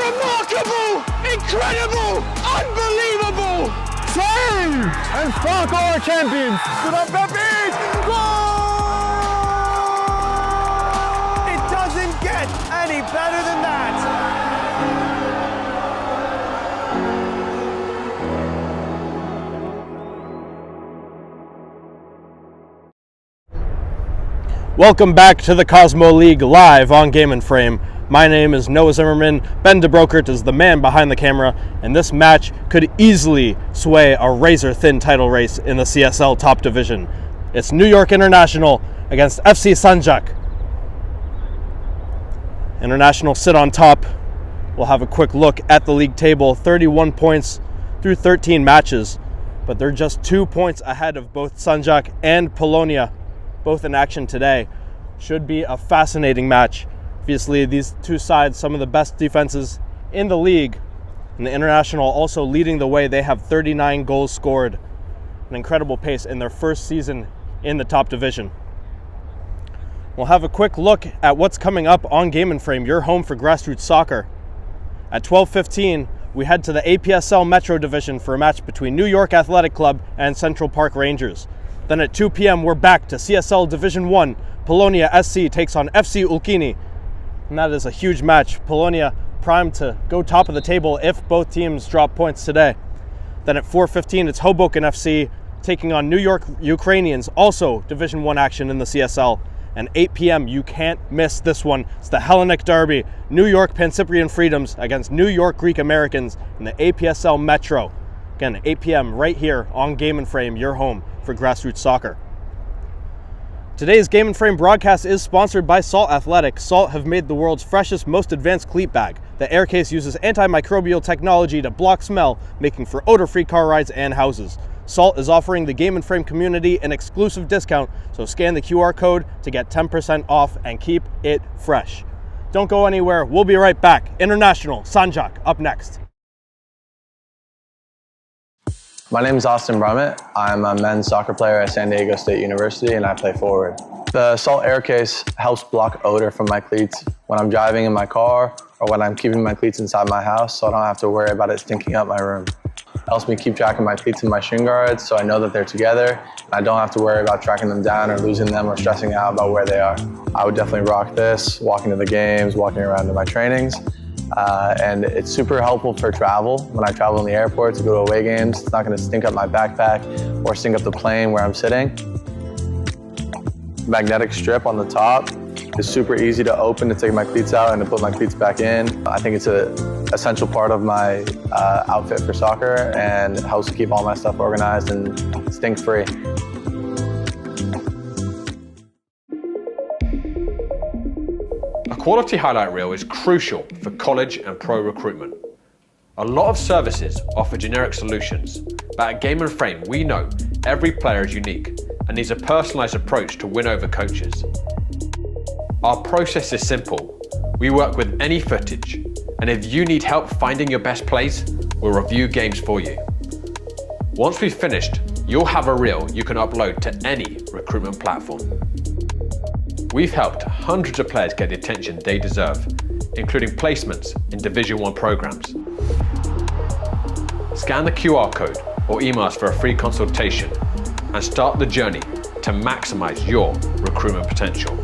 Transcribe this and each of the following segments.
Remarkable! Incredible! Unbelievable! Save! And Spark are champions! Good on Pepe! Goal! It doesn't get any better than that! Welcome back to the Cosmo League live on Game & Frame. My name is Noah Zimmerman. Ben DeBrokert is the man behind the camera, and this match could easily sway a razor-thin title race in the CSL top division. It's New York International against FC Sandzak. International sit on top. We'll have a quick look at the league table. 31 points through 13 matches, but they're just 2 points ahead of both Sandzak and Polonia, both in action today. Should be a fascinating match. Obviously, these two sides, some of the best defenses in the league, and the International also leading the way. They have 39 goals scored, an incredible pace in their first season in the top division. We'll have a quick look at what's coming up on Game & Frame, your home for grassroots soccer. At 12:15, we head to the APSL Metro Division for a match between New York Athletic Club and Central Park Rangers. Then at 2 p.m., we're back to CSL Division 1. Polonia SC takes on FC Ulkini. And that is a huge match. Polonia primed to go top of the table if both teams drop points today. Then at 4:15, it's Hoboken FC taking on New York Ukrainians, also Division 1 action in the CSL. And 8 p.m., you can't miss this one. It's the Hellenic Derby. New York Pancyprian Freedoms against New York Greek Americans in the APSL Metro. Again, 8 p.m. right here on Game & Frame, your home for grassroots soccer. Today's Game & Frame broadcast is sponsored by Salt Athletic. Salt have made the world's freshest, most advanced cleat bag. The air case uses antimicrobial technology to block smell, making for odor-free car rides and houses. Salt is offering the Game & Frame community an exclusive discount, so scan the QR code to get 10% off and keep it fresh. Don't go anywhere. We'll be right back. International, Sandzak, up next. My name is Austin Brummett. I'm a men's soccer player at San Diego State University, and I play forward. The Salt Air Case helps block odor from my cleats when I'm driving in my car or when I'm keeping my cleats inside my house, so I don't have to worry about it stinking up my room. It helps me keep track of my cleats and my shin guards, so I know that they're together, and I don't have to worry about tracking them down or losing them or stressing out about where they are. I would definitely rock this, walking to the games, walking around to my trainings. And it's super helpful for travel. When I travel in the airport to go to away games, it's not going to stink up my backpack or stink up the plane where I'm sitting. Magnetic strip on the top is super easy to open to take my cleats out and to put my cleats back in. I think it's an essential part of my outfit for soccer, and it helps keep all my stuff organized and stink-free. A quality highlight reel is crucial for college and pro recruitment. A lot of services offer generic solutions, but at Game & Frame we know every player is unique and needs a personalised approach to win over coaches. Our process is simple. We work with any footage, and if you need help finding your best plays, we'll review games for you. Once we've finished, you'll have a reel you can upload to any recruitment platform. We've helped hundreds of players get the attention they deserve, including placements in Division 1 programs. Scan the QR code or email us for a free consultation and start the journey to maximize your recruitment potential.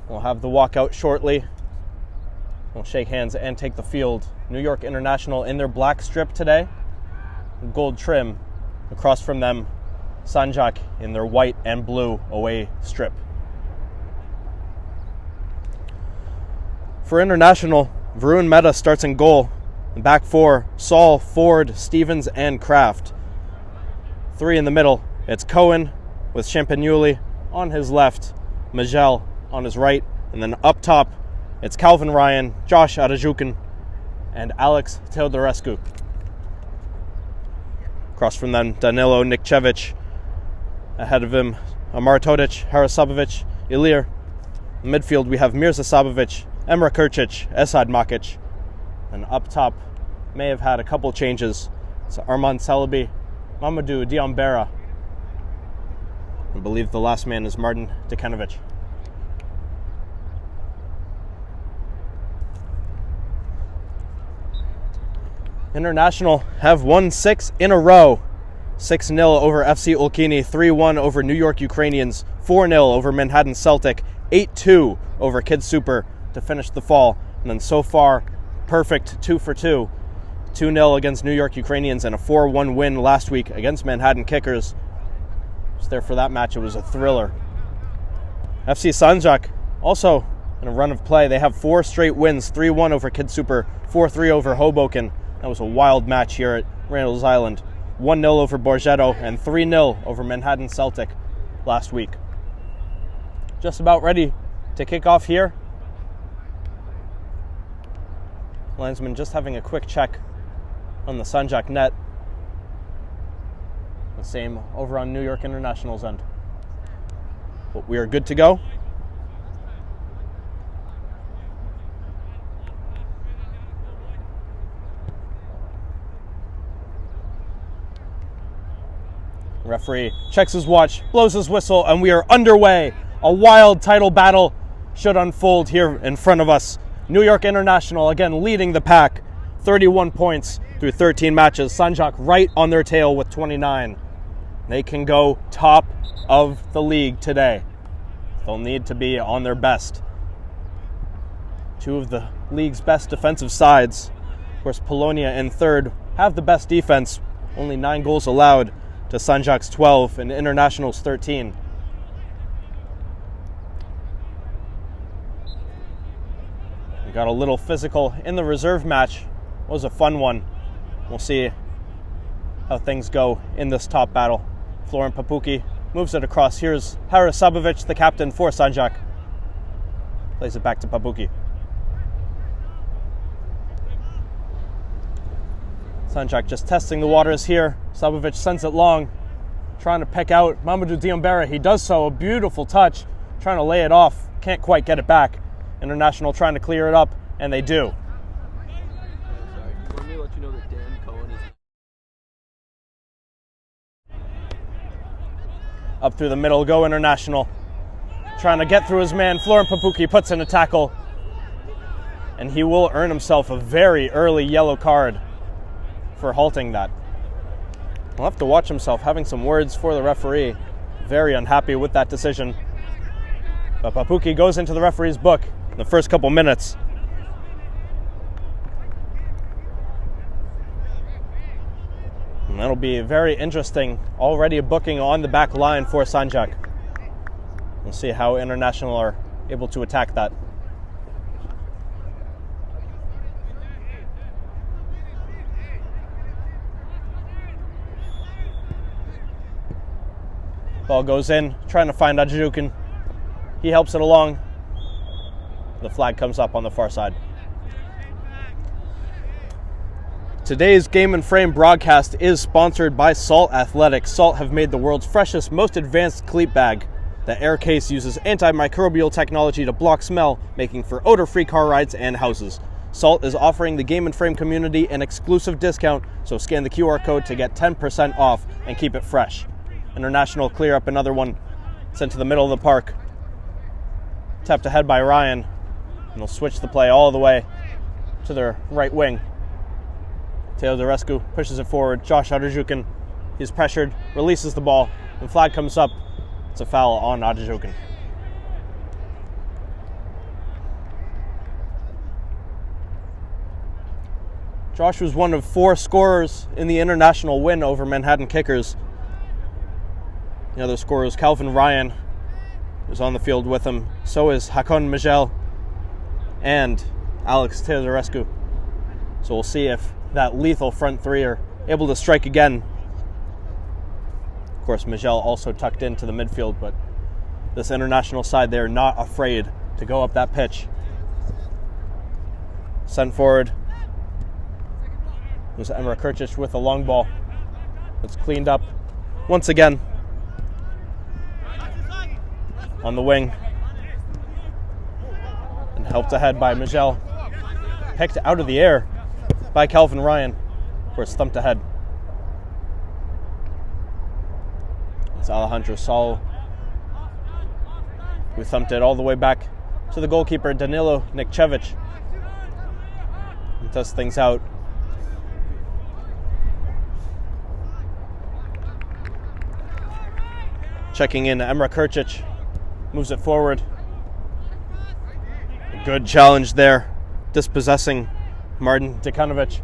We'll have the walkout shortly. We'll shake hands and take the field. New York International in their black strip today, gold trim. Across from them, Sandzak in their white and blue away strip. For International, Varun Mehta starts in goal. In back four, Saul, Ford, Stevens, and Kraft. Three in the middle, it's Cohen with Champagnoli on his left, Majel on his right, and then up top, it's Calvin Ryan, Josh Adazhukin, and Alex Teodorescu. Across from them, Danilo Nikčević. Ahead of him, Amar Todić, Harasabovic, Ilir. In midfield, we have Mirza Sabovic, Emre Krčić, Esad Makic. And up top, may have had a couple changes. It's Armand Celebi, Mamadou Diambera. I believe the last man is Martin Dekanovic. International have won 6 in a row. 6-0 over FC Olkini, 3-1 over New York Ukrainians, 4-0 over Manhattan Celtic, 8-2 over Kids Super to finish the fall. And then so far, perfect 2 for 2. 2-0 against New York Ukrainians and a 4-1 win last week against Manhattan Kickers. Just there for that match, it was a thriller. FC Sandzak also in a run of play. They have 4 straight wins, 3-1 over Kids Super, 4-3 over Hoboken. That was a wild match here at Randall's Island. 1-0 over Borgetto and 3-0 over Manhattan Celtic last week. Just about ready to kick off here. Linesman just having a quick check on the Sandzak net. The same over on New York International's end. But we are good to go. Referee checks his watch, blows his whistle, and we are underway. A wild title battle should unfold here in front of us. New York International again leading the pack, 31 points through 13 matches. Sandzak right on their tail with 29. They can go top of the league today. They'll need to be on their best. 2 of the league's best defensive sides. Of course, Polonia in third have the best defense, only 9 goals allowed to Sandzak's 12 and International's 13. We got a little physical in the reserve match. It was a fun one. We'll see how things go in this top battle. Florin Papuki moves it across. Here's Harasabovic, the captain for Sandzak. Plays it back to Papuki. Sandzak just testing the waters here. Sabovic sends it long, trying to peck out Mamadou Diambera. He does so, a beautiful touch, trying to lay it off. Can't quite get it back. International trying to clear it up, and they do. Let me let you know that Dan Cohen is... Up through the middle, go International. Trying to get through his man. Florin Papuki puts in a tackle, and he will earn himself a very early yellow card for halting that. He'll have to watch himself, having some words for the referee. Very unhappy with that decision. But Papuki goes into the referee's book in the first couple minutes. And that'll be very interesting. Already a booking on the back line for Sandzak. We'll see how International are able to attack that. Ball goes in, trying to find Adazhukin. He helps it along. The flag comes up on the far side. Today's Game and Frame broadcast is sponsored by Salt Athletics. Salt have made the world's freshest, most advanced cleat bag. The air case uses antimicrobial technology to block smell, making for odor-free car rides and houses. Salt is offering the Game and Frame community an exclusive discount, so scan the QR code to get 10% off and keep it fresh. International clear up another one, sent to the middle of the park. Tapped ahead by Ryan, and they'll switch the play all the way to their right wing. Teodorescu pushes it forward. Josh Adazhukin, he's pressured, releases the ball, and flag comes up. It's a foul on Adazhukin. Josh was one of 4 scorers in the international win over Manhattan Kickers. The other scorer is Calvin Ryan, who's on the field with him. So is Hakon Miguel and Alex Teodorescu. So we'll see if that lethal front three are able to strike again. Of course, Miguel also tucked into the midfield, but this international side, they're not afraid to go up that pitch. Sent forward. It was Emre Kurčić with a long ball. It's cleaned up once again. On the wing. And helped ahead by Miguel. Picked out of the air by Calvin Ryan. Of course, thumped ahead. It's Alejandro Saul, who thumped it all the way back to the goalkeeper, Danilo Nikčević. And does things out. Checking in, Emre Kurčić moves it forward. A good challenge there, dispossessing Martin Dekanovic.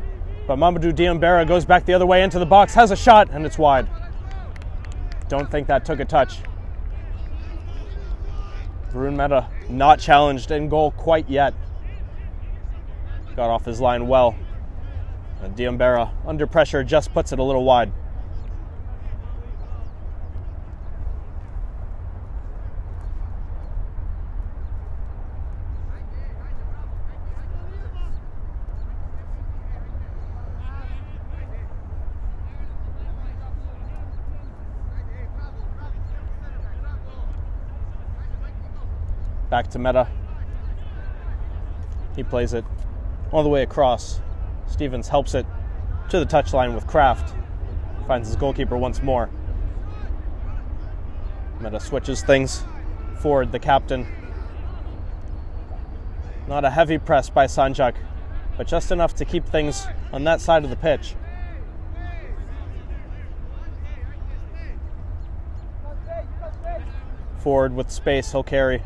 But Mamadou Diambera goes back the other way into the box, has a shot, and it's wide. Don't think that took a touch. Varun Mehta not challenged in goal quite yet. Got off his line well. And Diambera, under pressure, just puts it a little wide. Back to Mehta. He plays it all the way across. Stevens helps it to the touchline with Kraft. Finds his goalkeeper once more. Mehta switches things forward, the captain. Not a heavy press by Sandzak, but just enough to keep things on that side of the pitch. Forward with space, he'll carry.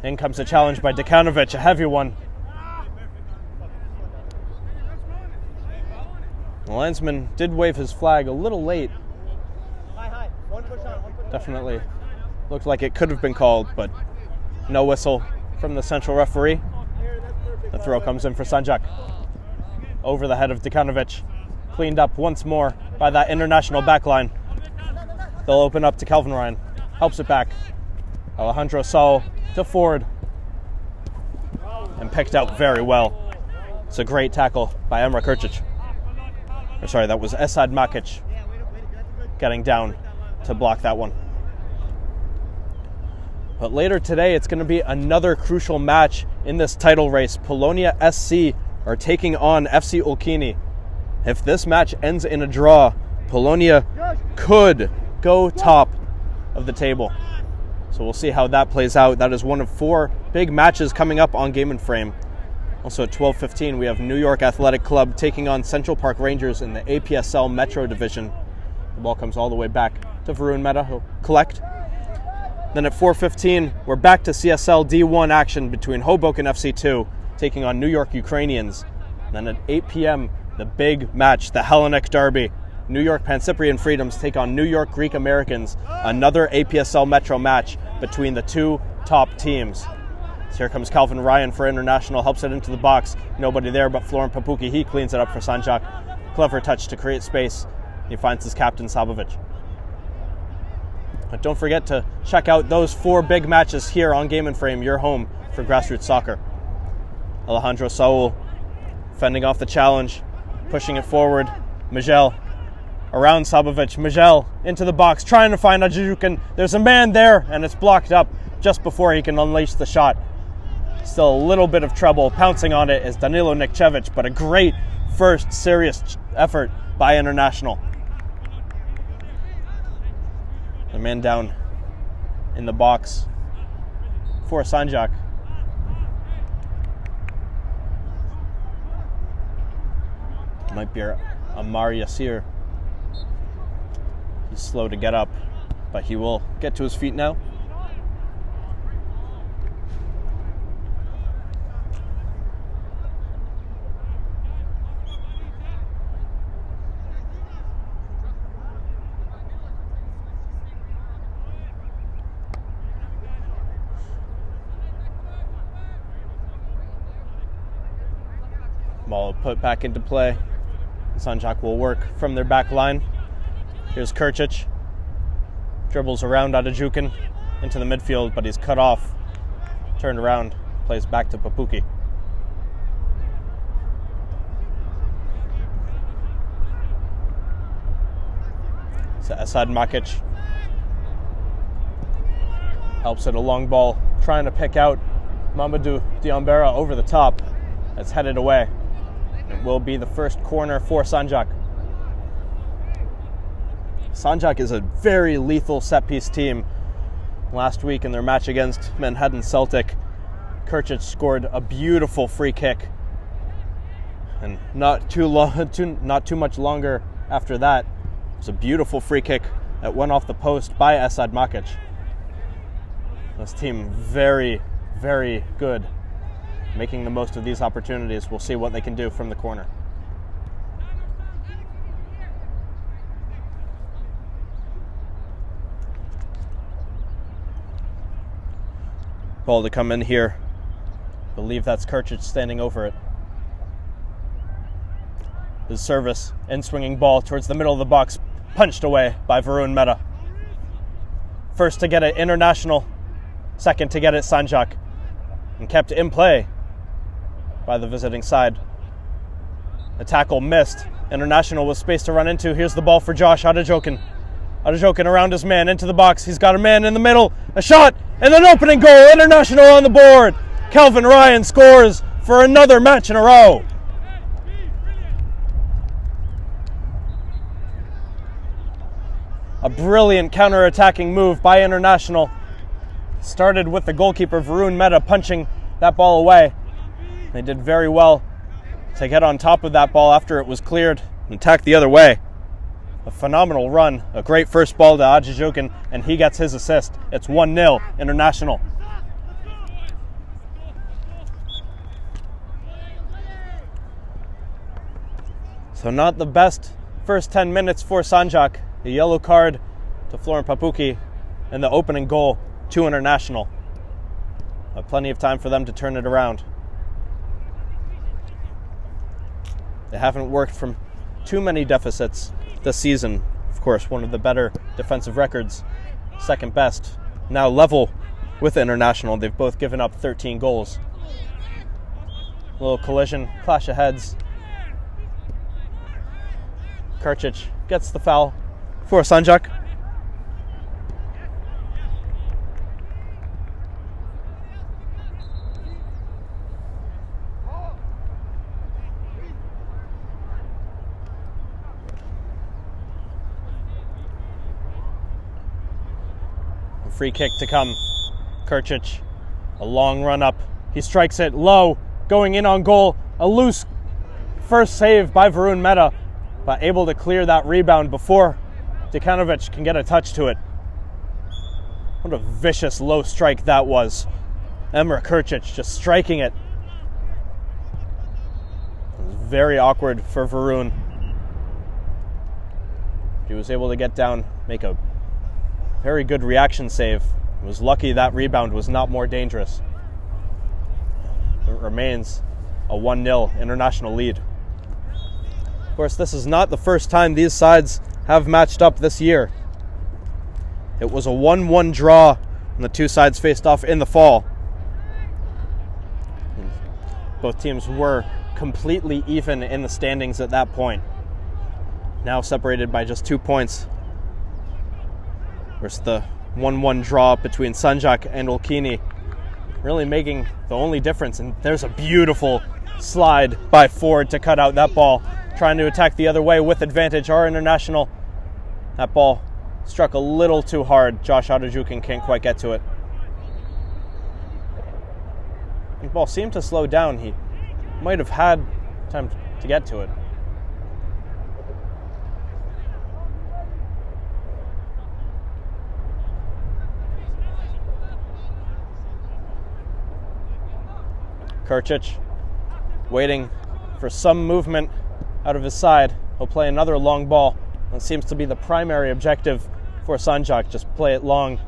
In comes a challenge by Dekanovic, a heavy one. The linesman did wave his flag a little late. Definitely looked like it could have been called, but no whistle from the central referee. The throw comes in for Sandzak. Over the head of Dekanovic. Cleaned up once more by that international backline. They'll open up to Calvin Ryan. Helps it back. Alejandro Saul to forward. And picked out very well. It's a great tackle by Emre Kurčić. Sorry, that was Esad Makic getting down to block that one. But later today, it's going to be another crucial match in this title race. Polonia SC are taking on FC Olkini. If this match ends in a draw, Polonia could go top of the table. So we'll see how that plays out. That is one of 4 big matches coming up on Game and Frame. Also at 12:15, we have New York Athletic Club taking on Central Park Rangers in the APSL Metro Division. The ball comes all the way back to Varun Mehta, who'll collect. Then at 4:15, we're back to CSL D1 action between Hoboken FC2 taking on New York Ukrainians. Then at 8 p.m., the big match, the Hellenic Derby. New York Pancyprian Freedoms take on New York Greek Americans, another APSL Metro match between the 2 top teams. So here comes Calvin Ryan for International, helps it into the box. Nobody there but Florent Papuki. He cleans it up for Sandzak. Clever touch to create space. He finds his captain, Sabovic. But don't forget to check out those 4 big matches here on Game and Frame, your home for grassroots soccer. Alejandro Saul fending off the challenge, pushing it forward. Miguel around Sabovic. Miguel into the box, trying to find Ajukan. There's a man there, and it's blocked up just before he can unleash the shot. Still a little bit of trouble. Pouncing on it is Danilo Nikčević, but a great first serious effort by International. The man down in the box for Sandzak. Might be Amar Yassir. He's slow to get up, but he will get to his feet now. Ball put back into play. Sandzak will work from their back line. Here's Krčić. Dribbles around Adejukin into the midfield, but he's cut off. Turned around, plays back to Papuki. So Esad Makic helps it a long ball, trying to pick out Mamadou Diambera over the top. It's headed away. It will be the first corner for Sandzak. Sandzak is a very lethal set-piece team. Last week in their match against Manhattan Celtic, Krčić scored a beautiful free kick. And not too much longer after that, it was a beautiful free kick that went off the post by Esad Makic. This team very, very good, making the most of these opportunities. We'll see what they can do from the corner. Ball to come in here. Believe that's Krčić standing over it. His service, in-swinging ball towards the middle of the box, punched away by Varun Mehta. First to get it, International. Second to get it, Sandzak. And kept in play by the visiting side. The tackle missed. International with space to run into. Here's the ball for Josh Adejukin. Adejukin around his man, into the box. He's got a man in the middle. A shot, and an opening goal. International on the board. Kelvin Ryan scores for another match in a row. A brilliant counter-attacking move by International. Started with the goalkeeper Varun Mehta punching that ball away. They did very well to get on top of that ball after it was cleared and attack the other way. A phenomenal run, a great first ball to Adejukin, and he gets his assist. It's 1-0 International. So not the best first 10 minutes for Sandzak. The yellow card to Florin Papuki and the opening goal to International. Plenty of time for them to turn it around. They haven't worked from too many deficits this season. Of course, one of the better defensive records, second best. Now level with International. They've both given up 13 goals. A little collision, clash of heads. Krčić gets the foul for Sandzak. A free kick to come. Krčić, a long run up. He strikes it low, going in on goal. A loose first save by Varun Mehta, but able to clear that rebound before Dekanovic can get a touch to it. What a vicious low strike that was. Emre Krčić just striking it. It was very awkward for Varun. He was able to get down, make a very good reaction save. He was lucky that rebound was not more dangerous. It remains a 1-0 International lead. Of course, this is not the first time these sides have matched up this year. It was a 1-1 draw when the two sides faced off in the fall. Both teams were completely even in the standings at that point. Now separated by just 2 points. Versus the 1-1 draw between Sandzak and Olkini, really making the only difference. And there's a beautiful slide by Ford to cut out that ball. Trying to attack the other way with advantage. Our International. That ball struck a little too hard. Josh Adejukin can't quite get to it. The ball seemed to slow down. He might have had time to get to it. Krčić waiting for some movement out of his side. He'll play another long ball. That seems to be the primary objective for Sandzak. Just play it long.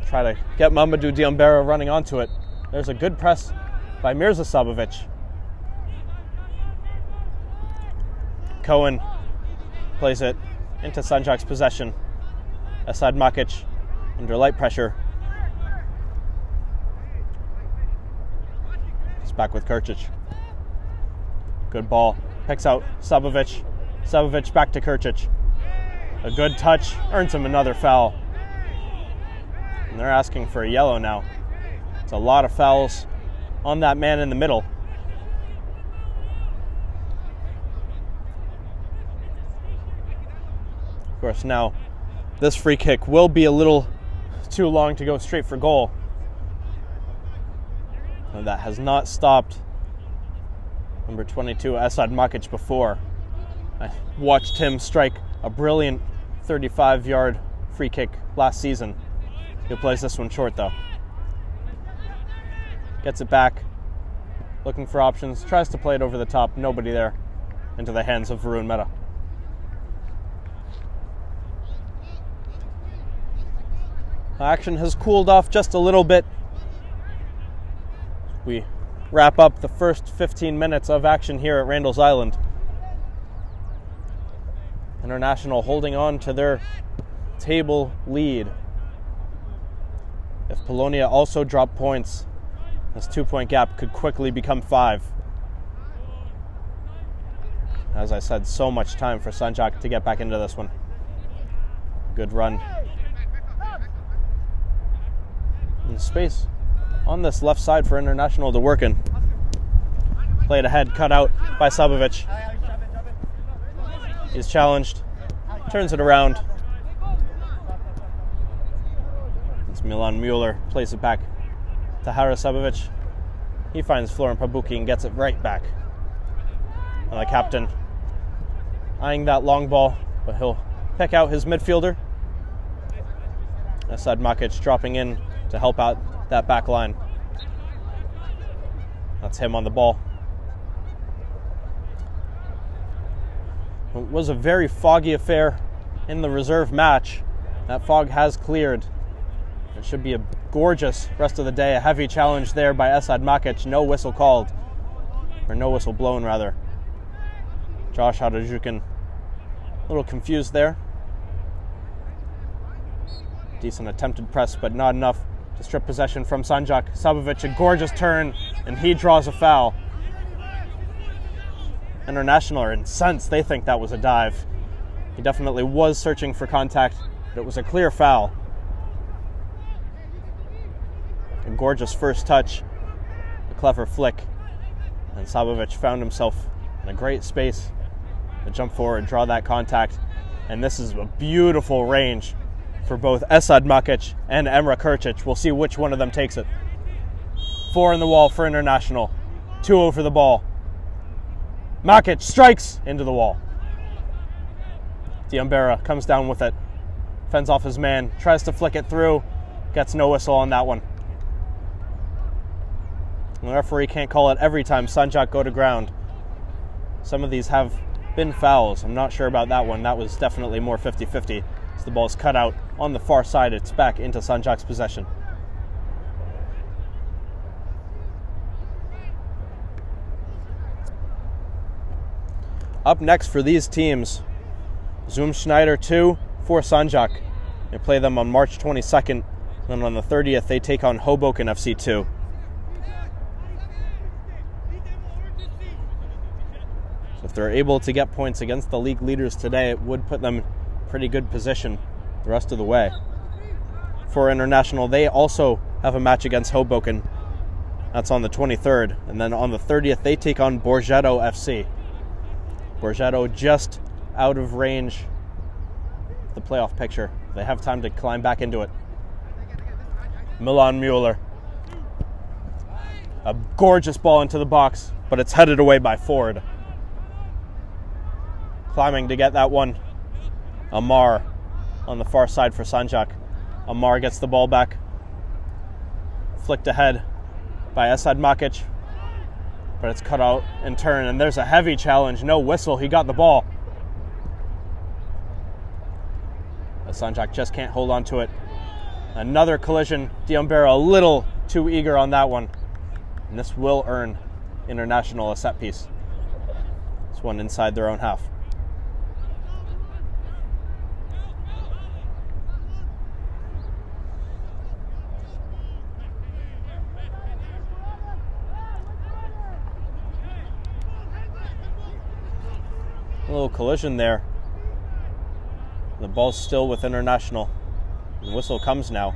Try to get Mamadou Diambera running onto it. There's a good press by Mirza Sabovic. Cohen plays it into Sandzak's possession. Esad Makic under light pressure. It's back with Krčić. Good ball. Picks out Sabovic. Sabovic back to Krčić. A good touch. Earns him another foul. And they're asking for a yellow now. It's a lot of fouls on that man in the middle. Of course, now this free kick will be a little too long to go straight for goal. And that has not stopped number 22, Esad Makic, before. I watched him strike a brilliant 35-yard free kick last season. He plays this one short, though. Gets it back, looking for options, tries to play it over the top, nobody there, into the hands of Varun Mehta. Action has cooled off just a little bit. We wrap up the first 15 minutes of action here at Randall's Island. International holding on to their table lead. If Polonia also drop points, this 2-point gap could quickly become 5. As I said, so much time for Sandzak to get back into this one. Good run. And space on this left side for International to work in. Played ahead, cut out by Sabovic. He's challenged, turns it around. It's Milan Mueller, plays it back to Haris Sabovic. He finds Florin Pabuki and gets it right back. And the captain eyeing that long ball, but he'll pick out his midfielder. Esad Makic dropping in to help out that back line. That's him on the ball. It was a very foggy affair in the reserve match. That fog has cleared. It should be a gorgeous rest of the day. A heavy challenge there by Esad Makic. No whistle called. Or no whistle blown, rather. Josh Harajukin a little confused there. Decent attempted press, but not enough to strip possession from Sandzak. Sabovic, a gorgeous turn, and he draws a foul. International are incensed. They think that was a dive. He definitely was searching for contact, but it was a clear foul. A gorgeous first touch, a clever flick, and Sabovic found himself in a great space to jump forward, draw that contact, and this is a beautiful range for both Esad Makic and Emre Krčić. We'll see which one of them takes it. 4 in the wall for International. 2 over the ball. Makic strikes into the wall. Diambera comes down with it. Fends off his man. Tries to flick it through. Gets no whistle on that one. And the referee can't call it every time Sandzak go to ground. Some of these have been fouls. I'm not sure about that one. That was definitely more 50-50. As the ball's cut out on the far side, it's back into Sandzak's possession. Up next for these teams, Zoom Schneider 2 for Sandzak. They play them on March 22nd, and on the 30th they take on Hoboken FC 2. So if they're able to get points against the league leaders today, it would put them in pretty good position the rest of the way. For International, they also have a match against Hoboken. That's on the 23rd. And then on the 30th, they take on Borgetto FC. Borgetto just out of range of the playoff picture. They have time to climb back into it. Milan Mueller. A gorgeous ball into the box, but it's headed away by Ford. Climbing to get that one. Amar on the far side for Sandzak. Amar gets the ball back. Flicked ahead by Esad Makic. But it's cut out in turn, and there's a heavy challenge. No whistle. He got the ball. But Sandzak just can't hold on to it. Another collision. Diambera a little too eager on that one. And this will earn International a set piece. This one inside their own half. A little collision there. The ball's still with International. The whistle comes now.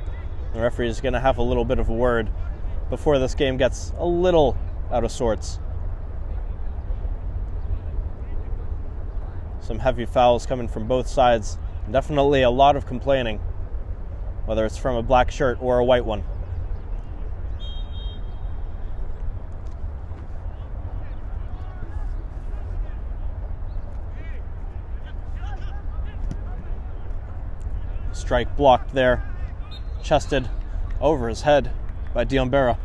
The referee is going to have a little bit of a word before this game gets a little out of sorts. Some heavy fouls coming from both sides. Definitely a lot of complaining, whether it's from a black shirt or a white one. Strike blocked there, chested over his head by Diombera.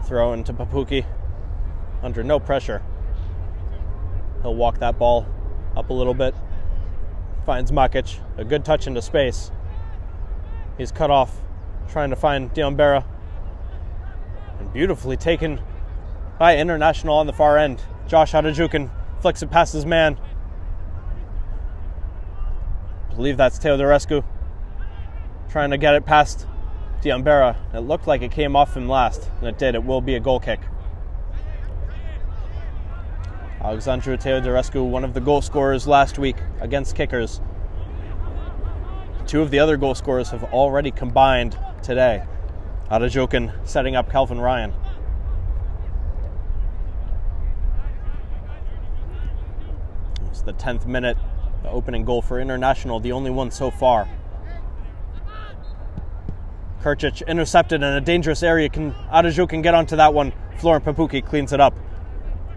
Throw into Papuki under no pressure. He'll walk that ball up a little bit. Finds Makic, a good touch into space. He's cut off, trying to find Diombera. And beautifully taken by International on the far end. Josh Harajukin flicks it past his man. I believe that's Teodorescu. Trying to get it past Diombera. It looked like it came off him last, and it did. It will be a goal kick. Alexandru Teodorescu, one of the goal scorers last week against Kickers. Two of the other goal scorers have already combined today. Harajukin setting up Calvin Ryan. It's the 10th minute, the opening goal for International, the only one so far. Kurcic intercepted in a dangerous area. Can Harajukin get onto that one? Florent Papuki cleans it up.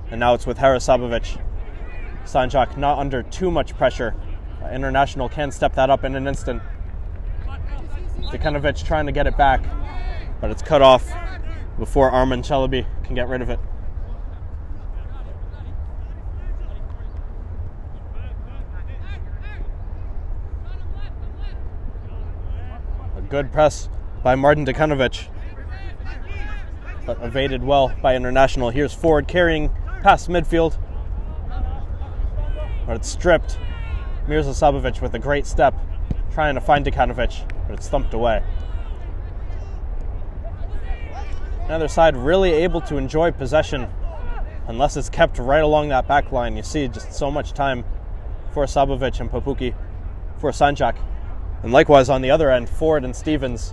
And now it's with Harasabovic. Sandzak not under too much pressure. International can step that up in an instant. Dekanovic trying to get it back, but it's cut off before Arman Chalabi can get rid of it. A good press by Martin Dekanovic, but evaded well by International. Here's Ford carrying past midfield, but it's stripped. Mirza Sabovic with a great step, trying to find Dekanovic, but it's thumped away. Another side really able to enjoy possession, unless it's kept right along that back line. You see just so much time for Sabovic and Papuki, for Sandzak. And likewise on the other end, Ford and Stevens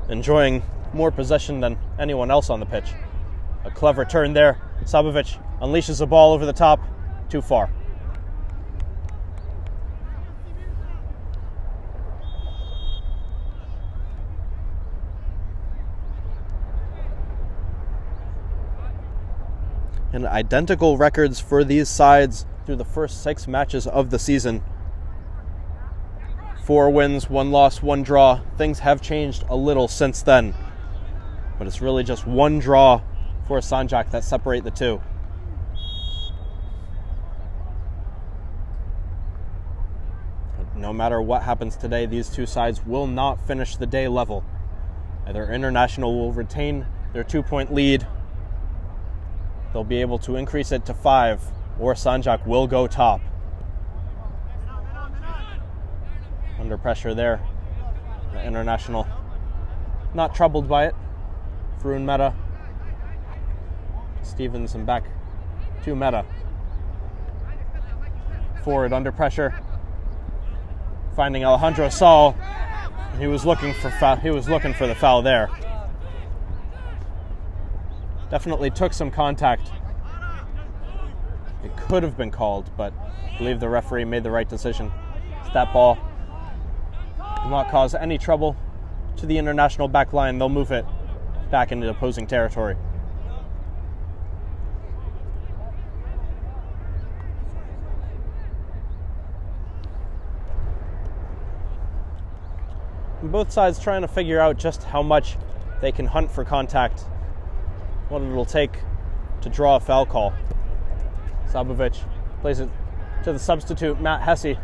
enjoying more possession than anyone else on the pitch. A clever turn there. Sabovic unleashes the ball over the top. Too far. And identical records for these sides through the first 6 matches of the season. 4 wins, 1 loss, 1 draw. Things have changed a little since then, but it's really just 1 draw for Sandzak that separate the two. But no matter what happens today, these two sides will not finish the day level. Either International will retain their 2-point lead, they'll be able to increase it to 5, or Sandzak will go top. Under pressure there. The International not troubled by it. Fruin Meta. Stevens and back to Meta. Forward under pressure. Finding Alejandro Saul. He was looking for the foul there. Definitely took some contact. It could have been called, but I believe the referee made the right decision. It's that ball will not cause any trouble to the International back line. They'll move it back into opposing territory. And both sides trying to figure out just how much they can hunt for contact, what it'll take to draw a foul call. Sabovic plays it to the substitute, Matt Hesse.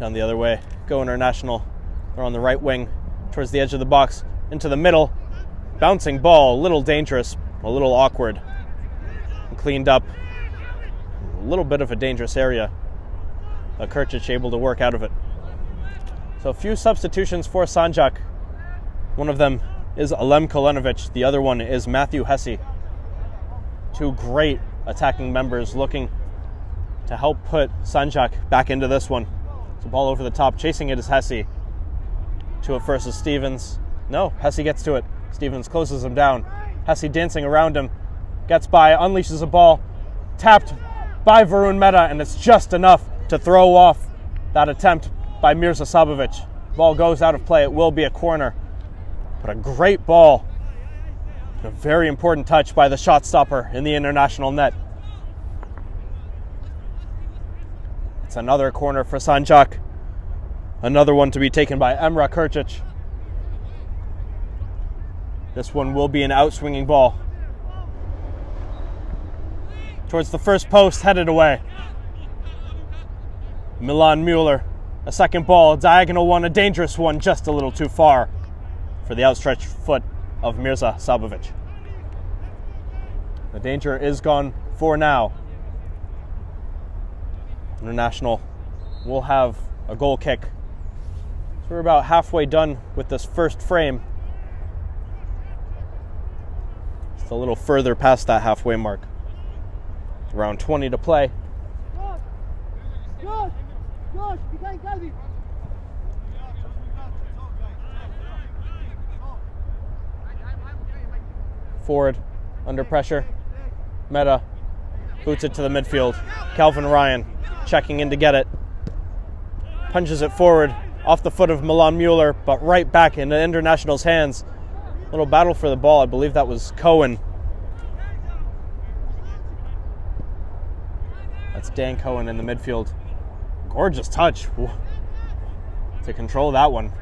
Down the other way, go International. They're on the right wing, towards the edge of the box, into the middle. Bouncing ball, a little dangerous, a little awkward. Cleaned up. A little bit of a dangerous area. Krčić able to work out of it. So a few substitutions for Sandzak. One of them is Alem Kolenovic. The other one is Matthew Hesse. Two great attacking members looking to help put Sandzak back into this one. It's a ball over the top. Chasing it is Hesse. To it first is Stevens. No, Hesse gets to it. Stevens closes him down. Hesse dancing around him. Gets by, unleashes a ball. Tapped by Varun Mehta, and it's just enough to throw off that attempt by Mirza Sabovic. Ball goes out of play. It will be a corner. But a great ball. A very important touch by the shot stopper in the International net. It's another corner for Sandzak. Another one to be taken by Emre Krčić. This one will be an outswinging ball. Towards the first post, headed away. Milan Mueller. A second ball, diagonal one, a dangerous one, just a little too far for the outstretched foot of Mirza Sabovic. The danger is gone for now. International will have a goal kick. So we're about halfway done with this first frame. Just a little further past that halfway mark. Around 20 to play. Forward, under pressure. Mehta boots it to the midfield. Calvin Ryan checking in to get it. Punches it forward off the foot of Milan Mueller, but right back into International's hands. Little battle for the ball. I believe that was Cohen. That's Dan Cohen in the midfield. Gorgeous touch to control that one.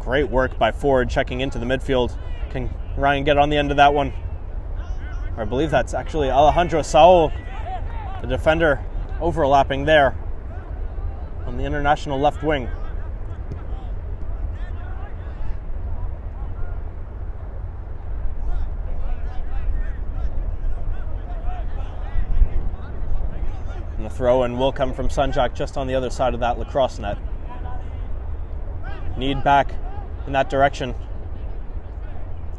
Great work by Ford checking into the midfield. Can Ryan get on the end of that one? Or I believe that's actually Alejandro Saul, the defender, overlapping there on the International left wing. And the throw-in will come from Sandzak just on the other side of that lacrosse net. Need back in that direction.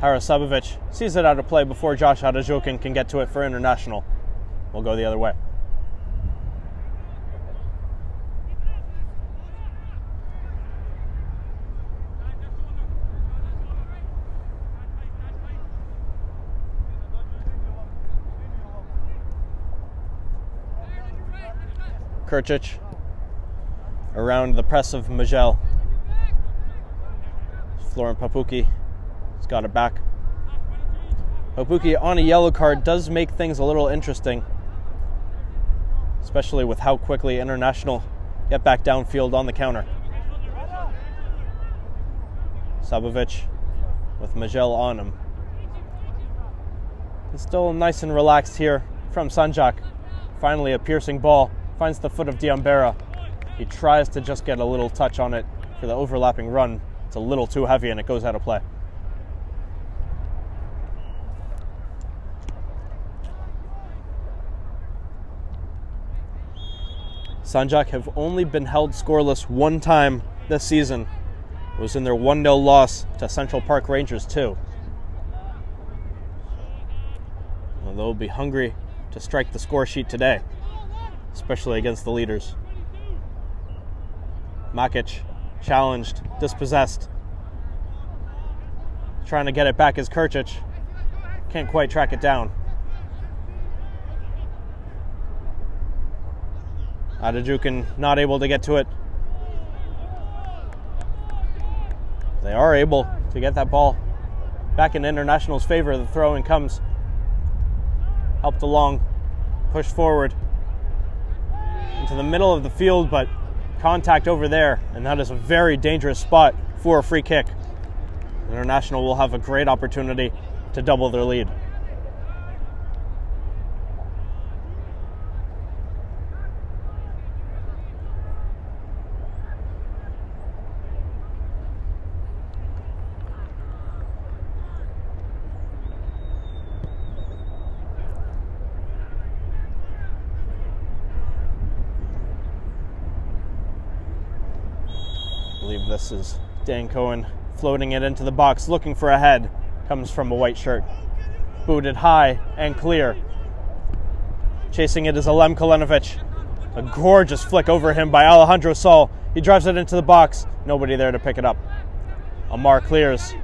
Haris Sabovic sees it out of play before Josh Adajukin can get to it for International. We'll go the other way. Krčić around the press of Majel. Florent Papuki has got it back. Papuki on a yellow card does make things a little interesting, especially with how quickly International get back downfield on the counter. Sabovic with Majel on him. It's still nice and relaxed here from Sandzak. Finally a piercing ball. Finds the foot of Diambera. He tries to just get a little touch on it for the overlapping run. It's a little too heavy and it goes out of play. Sandzak have only been held scoreless one time this season. It was in their 1-0 loss to Central Park Rangers 2. Well, they'll be hungry to strike the score sheet today, especially against the leaders. Makic, challenged, dispossessed. Trying to get it back is Krčić. Can't quite track it down. Adajukin not able to get to it. They are able to get that ball back in International's favor. The throw-in comes. Helped along, pushed forward into the middle of the field, but contact over there, and that is a very dangerous spot for a free kick. International will have a great opportunity to double their lead. believe this is Dan Cohen floating it into the box, looking for a head. Comes from a white shirt. Booted high and clear. Chasing it is Alem Kalenovic. A gorgeous flick over him by Alejandro Sol. He drives it into the box. Nobody there to pick it up. Amar clears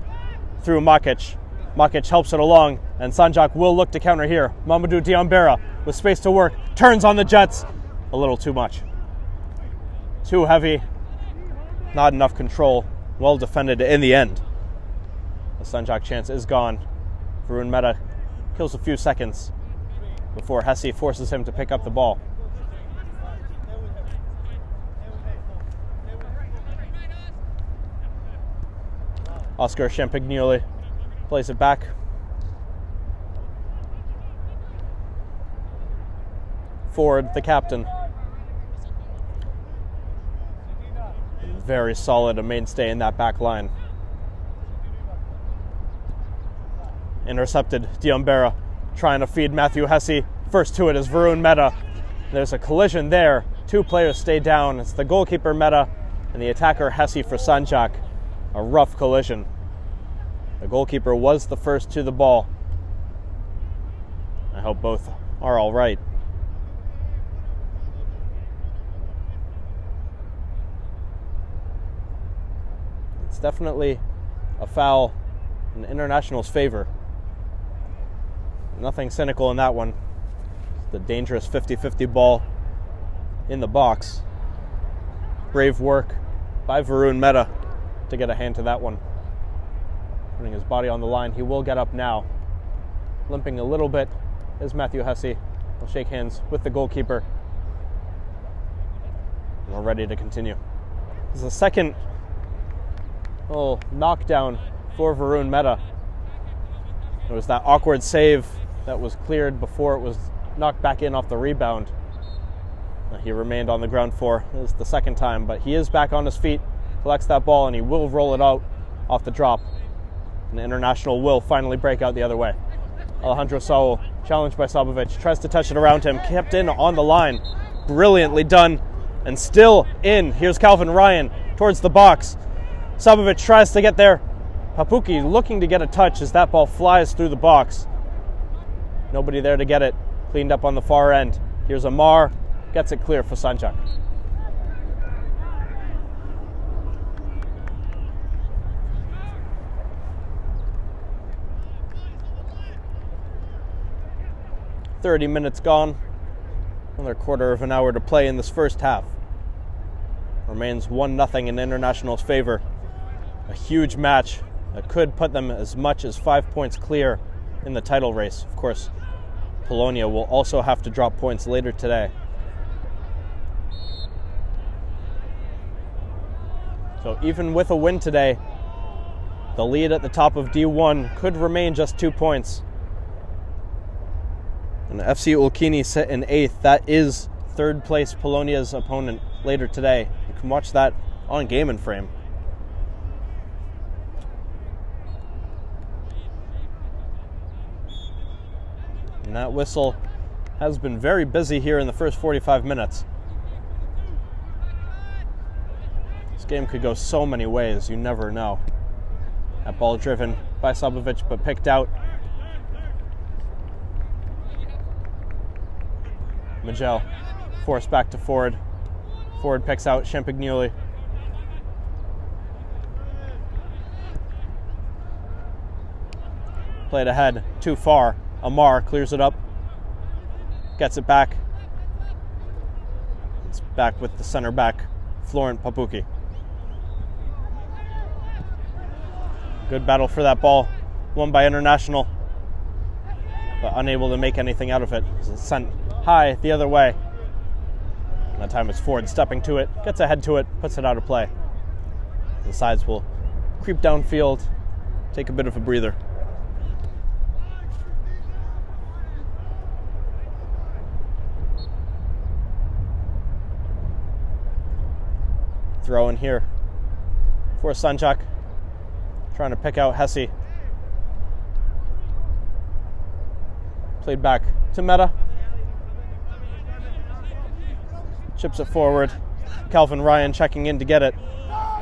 through Makic. Makic helps it along, and Sandzak will look to counter here. Mamadou Diambera with space to work. Turns on the Jets. A little too much. Too heavy. Not enough control. Well defended in the end. The Sandzak chance is gone. Varun Mehta kills a few seconds before Hesse forces him to pick up the ball. Oscar Champagnoli plays it back. Ford, the captain. Very solid, a mainstay in that back line. Intercepted Diambera, trying to feed Matthew Hesse. First to it is Varun Mehta. There's a collision there. Two players stay down. It's the goalkeeper Mehta and the attacker Hesse for Sandzak. A rough collision. The goalkeeper was the first to the ball. I hope both are all right. It's definitely a foul in International's favor. Nothing cynical in that one. The dangerous 50-50 ball in the box. Brave work by Varun Mehta to get a hand to that one. Putting his body on the line. He will get up now. Limping a little bit is Matthew Hesse. He'll shake hands with the goalkeeper. And we're ready to continue. This is the second little knockdown for Varun Mehta. It was that awkward save that was cleared before it was knocked back in off the rebound. He remained on the ground for this is the second time, but he is back on his feet, collects that ball, and he will roll it out off the drop. And the International will finally break out the other way. Alejandro Saul, challenged by Sabovic, tries to touch it around him, kept in on the line. Brilliantly done, and still in. Here's Calvin Ryan towards the box. Sabovic tries to get there. Papuki looking to get a touch as that ball flies through the box. Nobody there to get it. Cleaned up on the far end. Here's Amar. Gets it clear for Sandzak. "30 minutes gone. Another quarter of an hour to play in this first half. Remains 1-0 in International's favor. A huge match that could put them as much as 5 points clear in the title race. Of course, Polonia will also have to drop points later today. So even with a win today, the lead at the top of D1 could remain just 2 points. And FC Ulkini sit in 8th. That is third place Polonia's opponent later today. You can watch that on Game and Frame. And that whistle has been very busy here in the first 45 minutes. This game could go so many ways, you never know. That ball driven by Sabovic, but picked out. Majel forced back to Ford. Ford picks out Champagnoli. Played ahead, too far. Amar clears it up. Gets it back. It's back with the center back, Florent Papuki. Good battle for that ball. Won by International, but unable to make anything out of it. It's sent high the other way. And that time it's Ford stepping to it, gets ahead to it, puts it out of play. The sides will creep downfield, take a bit of a breather. Throw in here for Sandzak, trying to pick out Hesse. Played back to Mehta. Chips it forward. Calvin Ryan checking in to get it.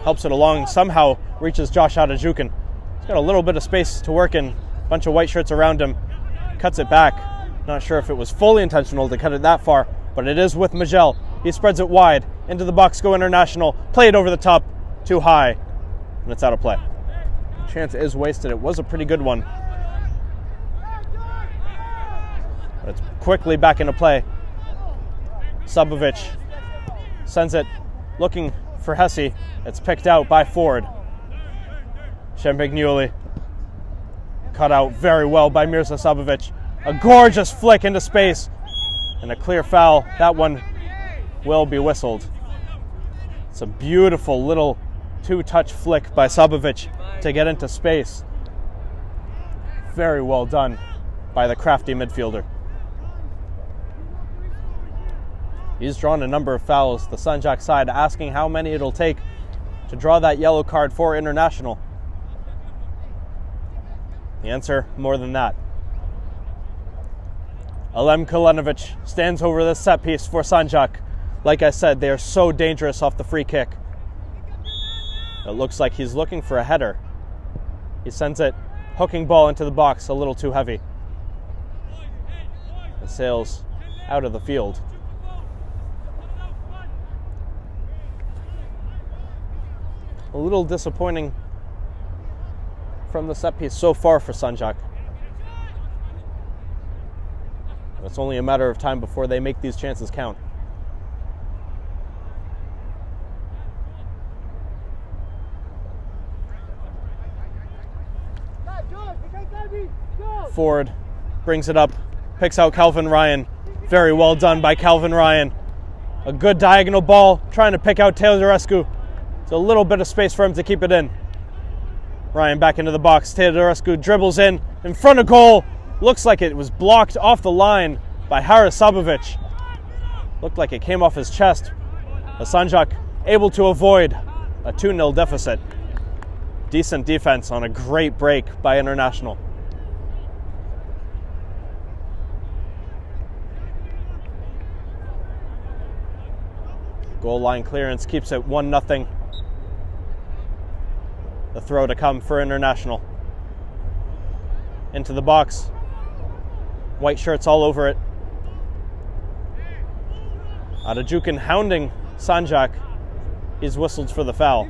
helps it along, somehow reaches Josh Adajukin. He's got a little bit of space to work in, a bunch of white shirts around him, cuts it back. Not sure if it was fully intentional to cut it that far, but it is with Majel. He spreads it wide, into the box, go International, played over the top, too high, and it's out of play. Chance is wasted. It was a pretty good one. But it's quickly back into play. Sabovic sends it, looking for Hesse. It's picked out by Ford. Champignoli cut out very well by Mirza Sabovic. A gorgeous flick into space and a clear foul. That one will be whistled. It's a beautiful little two-touch flick by Sabovic to get into space. Very well done by the crafty midfielder. He's drawn a number of fouls, the Sandzak side asking how many it'll take to draw that yellow card for International. The answer, more than that. Alem Kalenovic stands over this set piece for Sandzak. Like I said, they are so dangerous off the free kick. It looks like he's looking for a header. He sends it, hooking ball into the box, a little too heavy. It sails out of the field. A little disappointing from the set piece so far for Sandzak. It's only a matter of time before they make these chances count. Ford brings it up, picks out Calvin Ryan. Very well done by Calvin Ryan. A good diagonal ball, trying to pick out Teodorescu. It's a little bit of space for him to keep it in. Ryan back into the box. Teodorescu dribbles in front of goal. Looks like it was blocked off the line by Haris Sabovic. Looked like it came off his chest. Sandzak able to avoid a 2-0 deficit. Decent defense on a great break by International. Goal line clearance keeps it 1-0. The throw to come for International. Into the box. White shirts all over it. Adajukin hounding Sandzak. He's whistled for the foul.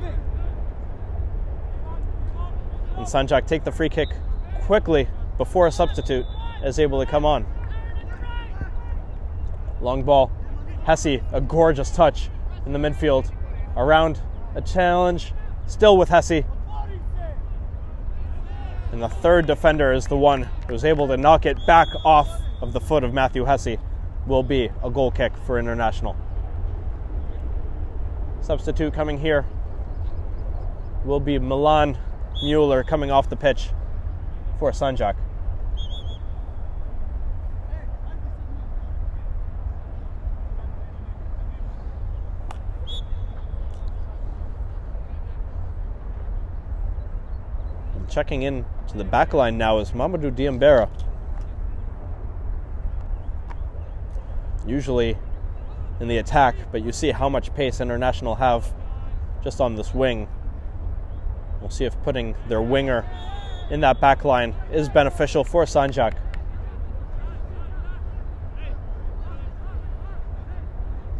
And Sandzak take the free kick quickly before a substitute is able to come on. Long ball. Hesse, a gorgeous touch in the midfield. Around a challenge. Still with Hesse. And the third defender is the one who was able to knock it back off of the foot of Matthew Hesse. Will be a goal kick for International. Substitute coming here will be Milan Mueller coming off the pitch for Sandzak. Checking in to the back line now is Mamadou Diambera. Usually in the attack, but you see how much pace International have just on this wing. We'll see if putting their winger in that back line is beneficial for Sandzak.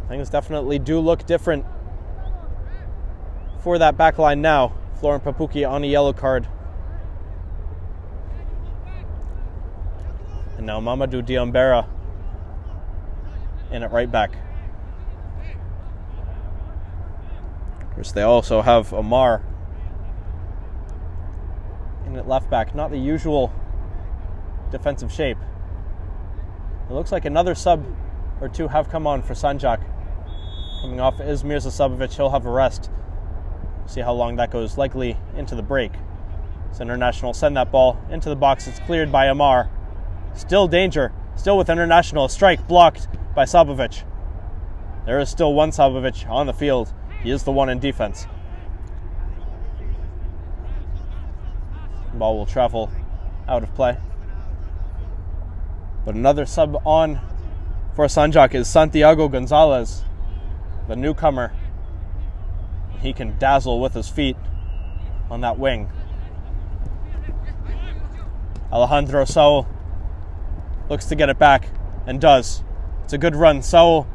Things definitely do look different for that back line now. Florent Papuki on a yellow card. And now Mamadou Diambera in at right back. Of course, they also have Omar in at left back. Not the usual defensive shape. It looks like another sub or two have come on for Sandzak. Coming off is Mirza Sabovic. He'll have a rest. See how long that goes. Likely into the break. So International send that ball into the box. It's cleared by Omar. Still danger. Still with International. A strike blocked by Sabovic. There is still one Sabovic on the field. He is the one in defense. Ball will travel out of play. But another sub on for Sandzak is Santiago Gonzalez, the newcomer He can dazzle with his feet on that wing. Alejandro Saul looks to get it back and does. It's a good run. Saul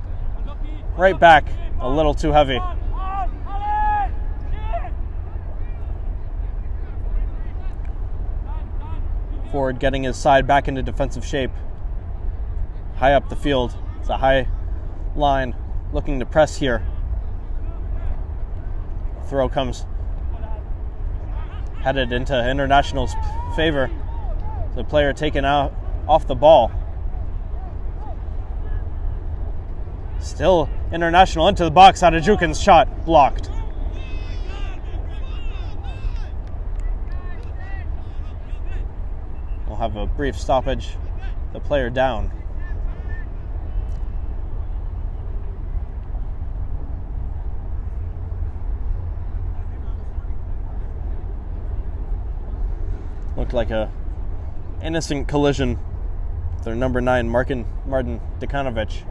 right back, a little too heavy. Forward getting his side back into defensive shape. High up the field. It's a high line looking to press here. Throw comes headed into International's favor. The player taken out off the ball. Still International into the box. Adajukin's shot blocked. We'll have a brief stoppage. The player down. Looked like a innocent collision with their number 9, Martin Dekanovic.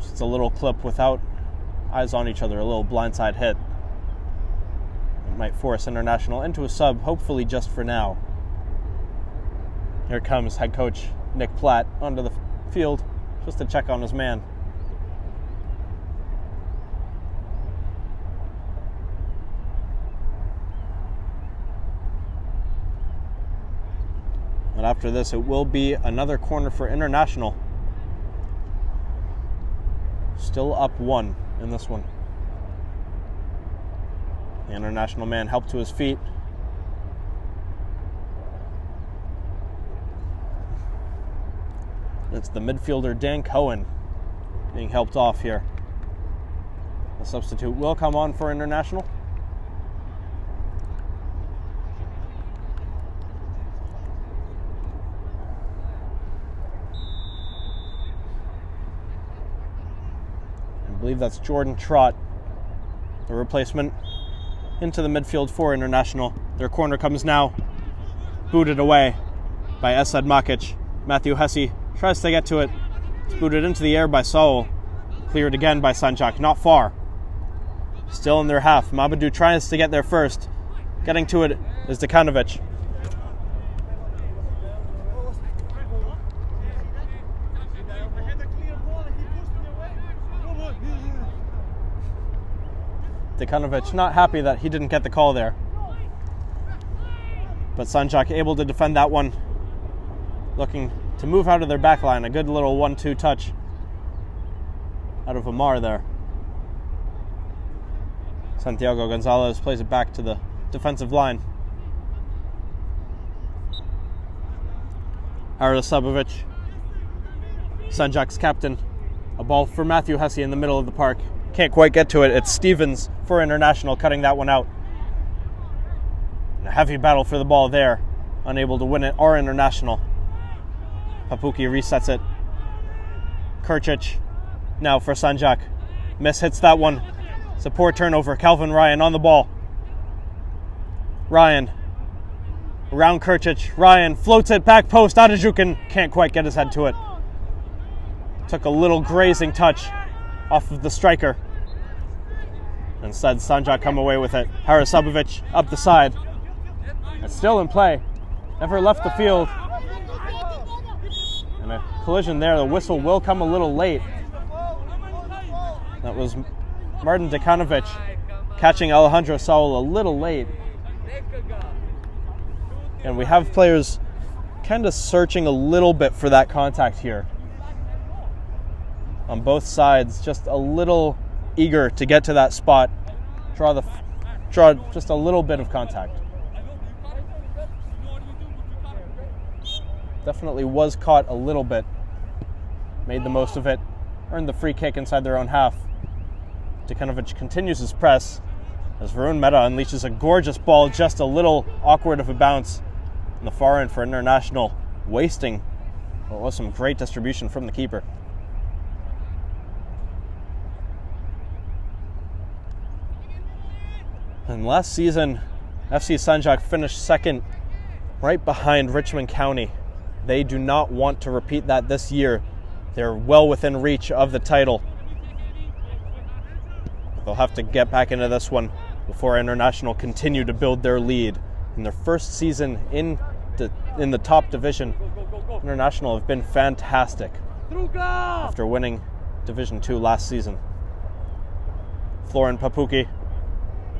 Just a little clip without eyes on each other, a little blindside hit. It might force International into a sub, hopefully just for now. Here comes head coach Nick Platt onto the field just to check on his man. But after this, it will be another corner for International. Still up 1 in this one. The International man helped to his feet. It's the midfielder Dan Cohen being helped off here. The substitute will come on for International. I believe that's Jordan Trott, the replacement, into the midfield for International. Their corner comes now, booted away by Esad Makic. Matthew Hesse tries to get to it. It's booted into the air by Saul. Cleared again by Sandzak, not far. Still in their half. Mabadou tries to get there first. Getting to it is Dekanovic. Dekanovic not happy that he didn't get the call there. But Sandzak able to defend that one. Looking to move out of their back line. A good little 1-2 touch out of Amar there. Santiago Gonzalez plays it back to the defensive line. Arasabovic, Sandzak's captain. A ball for Matthew Hesse in the middle of the park. Can't quite get to it. It's Stevens for International cutting that one out. And a heavy battle for the ball there. Unable to win it are International. Papuki resets it. Kurcic now for Sandzak. Miss hits that one. It's a poor turnover. Calvin Ryan on the ball. Ryan around Kurcic. Ryan floats it back post. Adajukin can't quite get his head to it. Took a little grazing touch off of the striker. Instead, Sandzak come away with it. Harasabovic up the side. It's still in play. Never left the field. And a collision there. The whistle will come a little late. That was Martin Dekanovic catching Alejandro Saul a little late. And we have players kind of searching a little bit for that contact here. On both sides, just a little eager to get to that spot. Draw just a little bit of contact. Definitely was caught a little bit. Made the most of it. Earned the free kick inside their own half. Dekanovic continues his press as Varun Mehta unleashes a gorgeous ball, just a little awkward of a bounce in the far end for International, wasting what was some great distribution from the keeper. And last season, FC Sandzak finished second right behind Richmond County. They do not want to repeat that this year. They're well within reach of the title. They'll have to get back into this one before International continue to build their lead. In their first season in the top division, International have been fantastic after winning Division 2 last season. Florin Papuki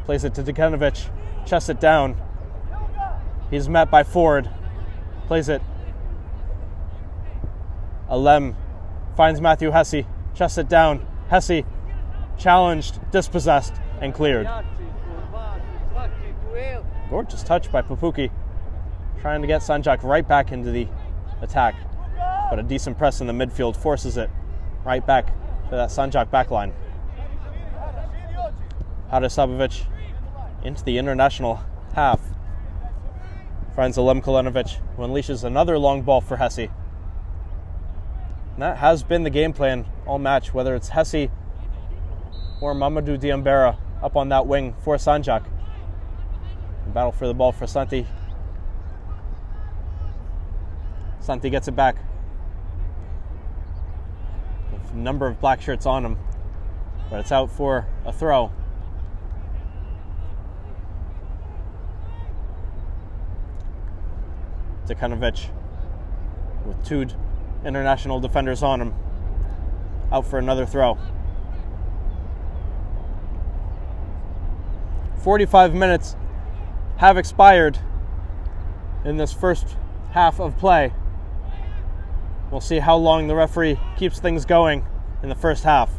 plays it to Dekanovic, chests it down. He's met by Ford, plays it. Alem finds Matthew Hesse, chests it down. Hesse challenged, dispossessed, and cleared. Gorgeous touch by Papuki, trying to get Sandzak right back into the attack. But a decent press in the midfield forces it right back to that Sandzak backline. Hadasabovic into the International half. Finds Alem Kalenovic, who unleashes another long ball for Hesse. And that has been the game plan all match, whether it's Hesse or Mamadou Diambera up on that wing for Sandzak. Battle for the ball for Santi. Santi gets it back. A number of black shirts on him, but it's out for a throw. Dekanovic with two International defenders on him. Out for another throw. 45 minutes have expired in this first half of play. We'll see how long the referee keeps things going in the first half.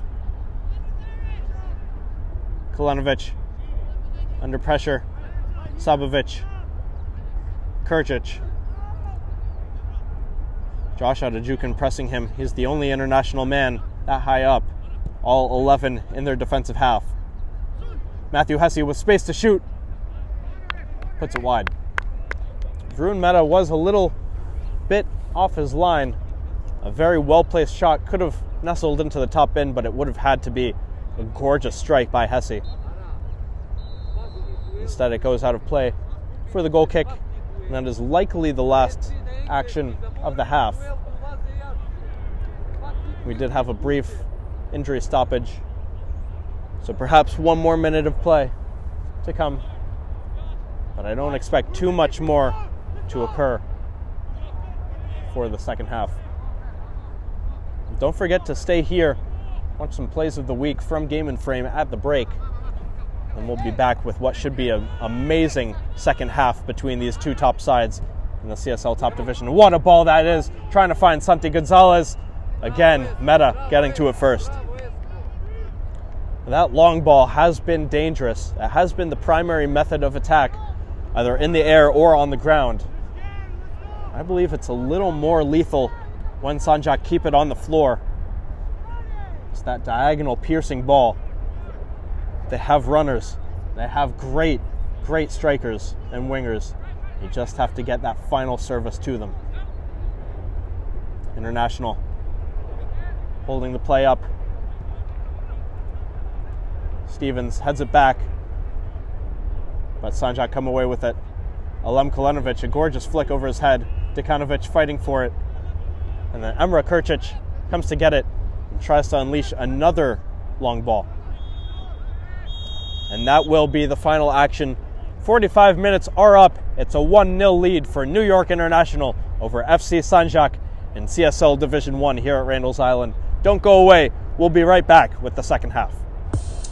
Kalenovic under pressure. Sabovic. Kurcic. Josh Adajukin pressing him. He's the only International man that high up. All 11 in their defensive half. Matthew Hesse with space to shoot. Puts it wide. Varun Mehta was a little bit off his line. A very well-placed shot could have nestled into the top bin, but it would have had to be a gorgeous strike by Hesse. Instead, it goes out of play for the goal kick, and that is likely the last action of the half. We did have a brief injury stoppage, so perhaps one more minute of play to come. But I don't expect too much more to occur for the second half. Don't forget to stay here, watch some plays of the week from Game and Frame at the break. And we'll be back with what should be an amazing second half between these two top sides in the CSL top division. What a ball that is, trying to find Santi Gonzalez. Again, Mehta getting to it first. That long ball has been dangerous. It has been the primary method of attack, either in the air or on the ground. I believe it's a little more lethal when Sandzak keep it on the floor. It's that diagonal piercing ball. They have runners. They have great strikers and wingers. You just have to get that final service to them. International holding the play up. Stevens heads it back, but Sandzak come away with it. Alem Kalenovic, a gorgeous flick over his head. Dekanovic fighting for it. And then Emre Kurcic comes to get it and tries to unleash another long ball. And that will be the final action. 45 minutes are up. It's a 1-0 lead for New York International over FC Sandzak in CSL Division 1 here at Randall's Island. Don't go away. We'll be right back with the second half.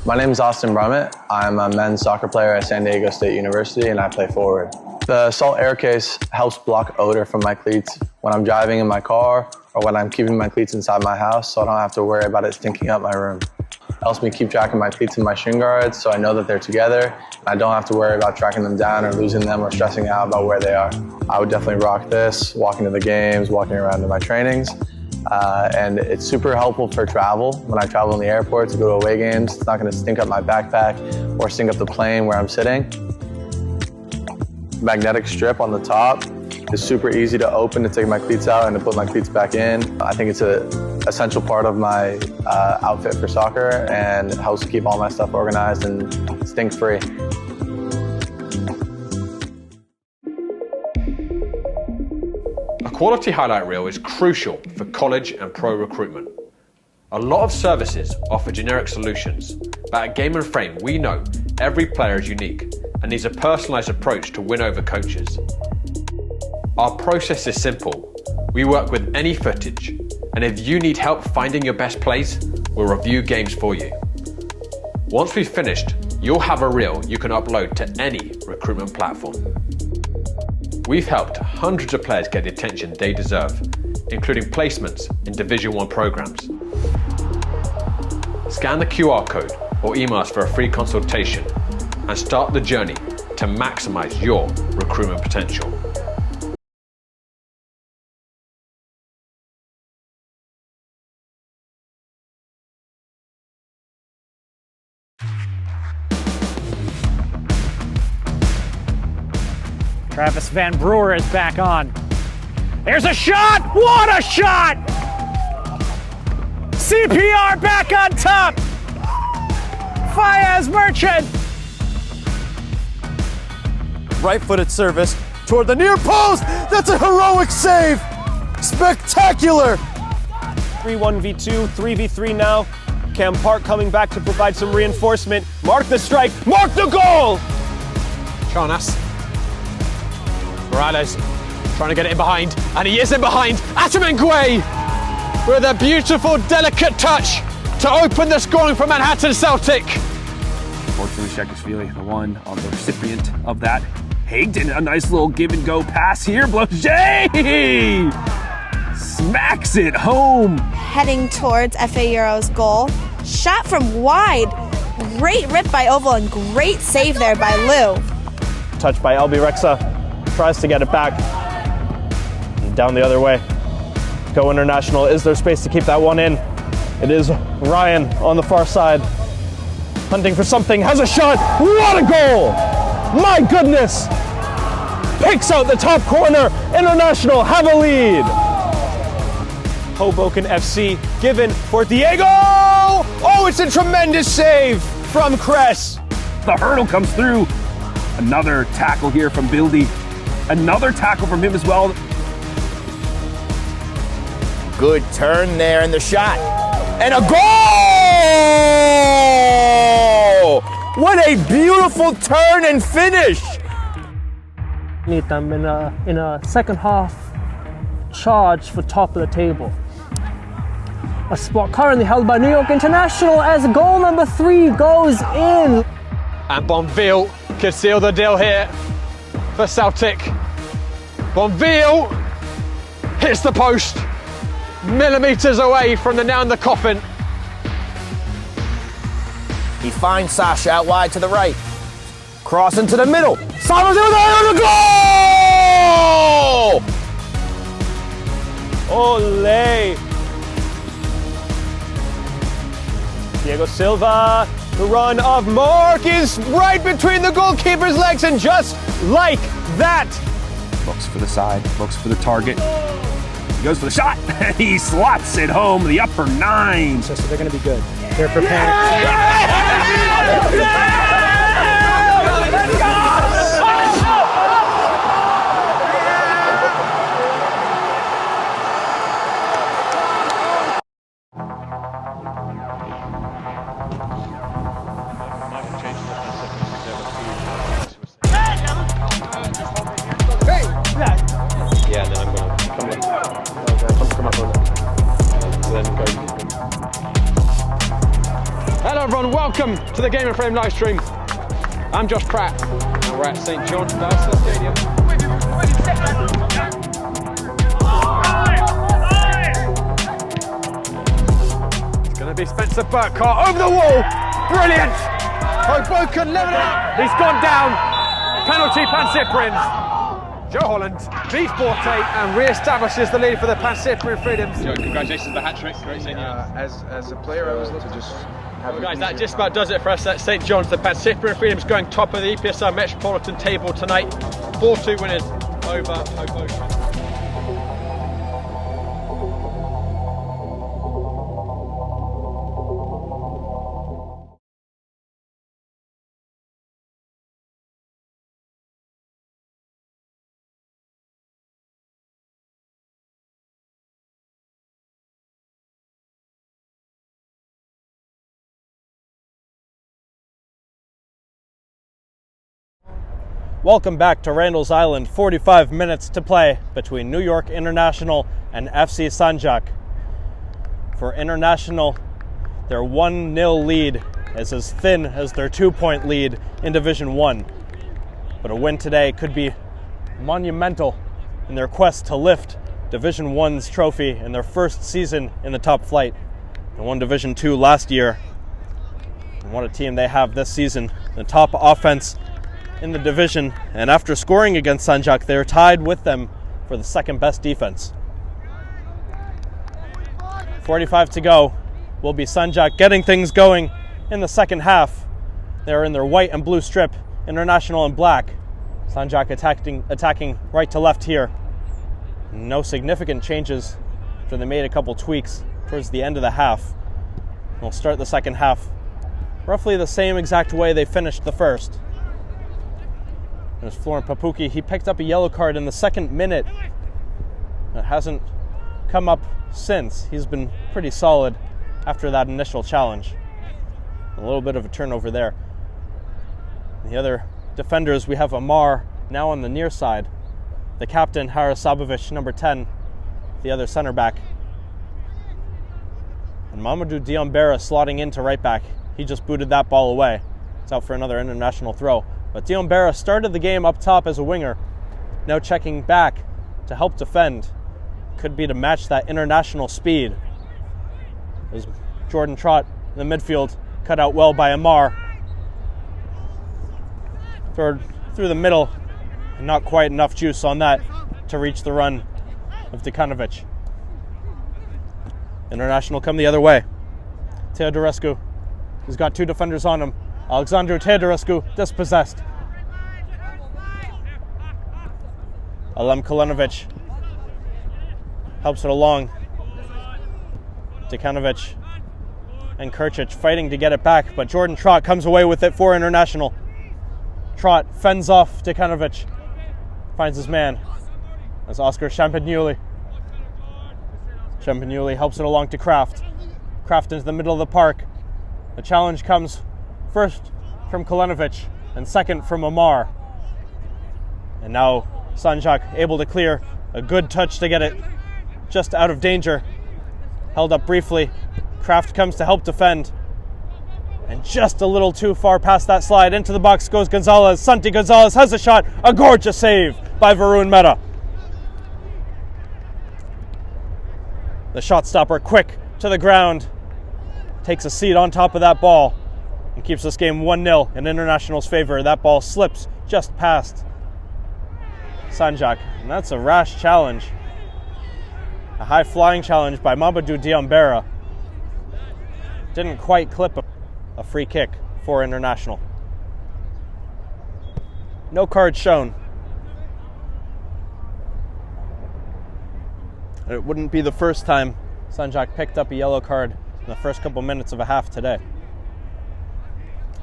My name is Austin Brummett. I'm a men's soccer player at San Diego State University, and I play forward. The salt air case helps block odor from my cleats when I'm driving in my car or when I'm keeping my cleats inside my house, so I don't have to worry about it stinking up my room. It helps me keep track of my cleats and my shin guards, so I know that they're together, and I don't have to worry about tracking them down or losing them or stressing out about where they are. I would definitely rock this, walking to the games, walking around to my trainings. And it's super helpful for travel. When I travel in the airport to go to away games, it's not going to stink up my backpack or stink up the plane where I'm sitting. Magnetic strip on the top is super easy to open to take my cleats out and to put my cleats back in. I think it's an essential part of my outfit for soccer, and it helps keep all my stuff organized and stink-free. A quality highlight reel is crucial for college and pro recruitment. A lot of services offer generic solutions, But at Game & Frame, we know every player is unique and needs a personalised approach to win over coaches. Our process is simple. We work with any footage, and if you need help finding your best plays, we'll review games for you. Once we've finished, you'll have a reel you can upload to any recruitment platform. We've helped hundreds of players get the attention they deserve, including placements in Division 1 programs. Scan the QR code or email us for a free consultation and start the journey to maximize your recruitment potential. Travis Van Brewer is back on. There's a shot! What a shot! CPR back on top! Fayez Merchant! Right-footed service toward the near post. That's a heroic save. Spectacular. 3-1v2, 3v3 now. Cam Park coming back to provide some reinforcement. Mark the strike, mark the goal! Charnas. Morales trying to get it in behind, and he is in behind. Atamengwe with a beautiful, delicate touch to open the scoring for Manhattan Celtic. Fortunately, Shekashvili, the one on the recipient of that. Hagden, a nice little give and go pass here. Bloche smacks it home. Heading towards FA Euro's goal. Shot from wide. Great rip by Oval and great save there by Lou. Touched by Albi Rexa, tries to get it back. Down the other way. Go International, is there space to keep that one in? It is Ryan on the far side. Hunting for something, has a shot, what a goal! My goodness! Picks out the top corner, International have a lead! Hoboken FC given for Diego! Oh, it's a tremendous save from Kress! The hurdle comes through. Another tackle here from Bildy. Another tackle from him as well. Good turn there in the shot. And a goal! What a beautiful turn and finish! Need them in a second half charge for top of the table. A spot currently held by New York International as goal number 3 goes in. And Bonville could seal the deal here for Celtic. Bonville hits the post, millimetres away from the nail in the coffin. He finds Sasha out wide to the right. Cross into the middle. Sama's in there, goal! Ole! Diego Silva, the run of Mark is right between the goalkeeper's legs, and just like that. Looks for the side, looks for the target. He goes for the shot. He slots it home, the upper 9. So they're going to be good. They're preparing. Yeah, and then I'm going to come up on it. So then go. Hello everyone, welcome to the Game & Frame live stream. I'm Josh Pratt, and we're at St John's Stadium. It's going to be Spencer Burkhart over the wall. Brilliant. Hoboken level it up. He's gone down. Penalty Pan-Cyprians. Joe Holland beats Borte and re-establishes the lead for the Pan-Cyprian Freedoms. Joe, congratulations on the hat-trick. Great seeing you. As a player, I was looking to just have Well, guys, that just about does it for us at St John's. The Pan-Cyprian Freedoms going top of the EPSR Metropolitan table tonight. 4-2 winners over Hoboken. Welcome back to Randall's Island. 45 minutes to play between New York International and FC Sandzak. For International, their 1-0 lead is as thin as their 2-point lead in Division 1. But a win today could be monumental in their quest to lift Division 1's trophy in their first season in the top flight. They won Division 2 last year. And what a team they have this season. The top offense in the division, and after scoring against Sandzak, they're tied with them for the second best defense. 45 to go. Will be Sandzak getting things going in the second half. They're in their white and blue strip, International in black. Sandzak attacking right to left here. No significant changes after they made a couple tweaks towards the end of the half. They'll start the second half roughly the same exact way they finished the first. There's Florent Papuki. He picked up a yellow card in the second minute. It hasn't come up since. He's been pretty solid after that initial challenge. A little bit of a turnover there. The other defenders, we have Amar now on the near side. The captain, Harasabovic, number 10, the other center back. And Mamadou Diombera slotting into right back. He just booted that ball away. It's out for another international throw. But Diombera started the game up top as a winger. Now checking back to help defend. Could be to match that international speed. There's Jordan Trott in the midfield, cut out well by Amar. Through the middle, and not quite enough juice on that to reach the run of Dekanovic. International come the other way. Teodorescu, he's got two defenders on him. Alexandru Teodorescu dispossessed. Alem Kalinovic helps it along. Dekanovic and Kirčić fighting to get it back, but Jordan Trott comes away with it for International. Trott fends off Dekanovic, finds his man. That's Oscar Champagnoli. Champagnoli helps it along to Kraft. Kraft into the middle of the park. The challenge comes first from Kalinovic and second from Amar. And now Sandzak able to clear. A good touch to get it just out of danger. Held up briefly. Kraft comes to help defend. And just a little too far past that slide. Into the box goes Gonzalez. Santi Gonzalez has a shot. A gorgeous save by Varun Mehta. The shot stopper quick to the ground. Takes a seat on top of that ball. And keeps this game 1-0 in International's favor. That ball slips just past Sandzak. And that's a rash challenge. A high-flying challenge by Mamadou Diombera. Didn't quite clip a free kick for International. No card shown. It wouldn't be the first time Sandzak picked up a yellow card in the first couple minutes of a half today.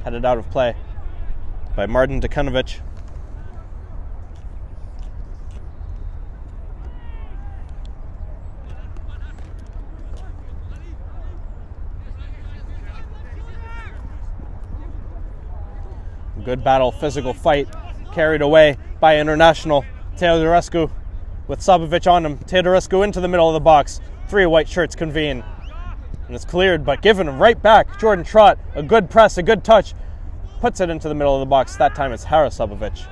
Headed out of play by Martin Dekanovic. Good battle, physical fight, carried away by International. Teodorescu with Sabovic on him. Teodorescu into the middle of the box. Three white shirts convene. And it's cleared, but given right back. Jordan Trott, a good press, a good touch. Puts it into the middle of the box. That time it's Harasabovic.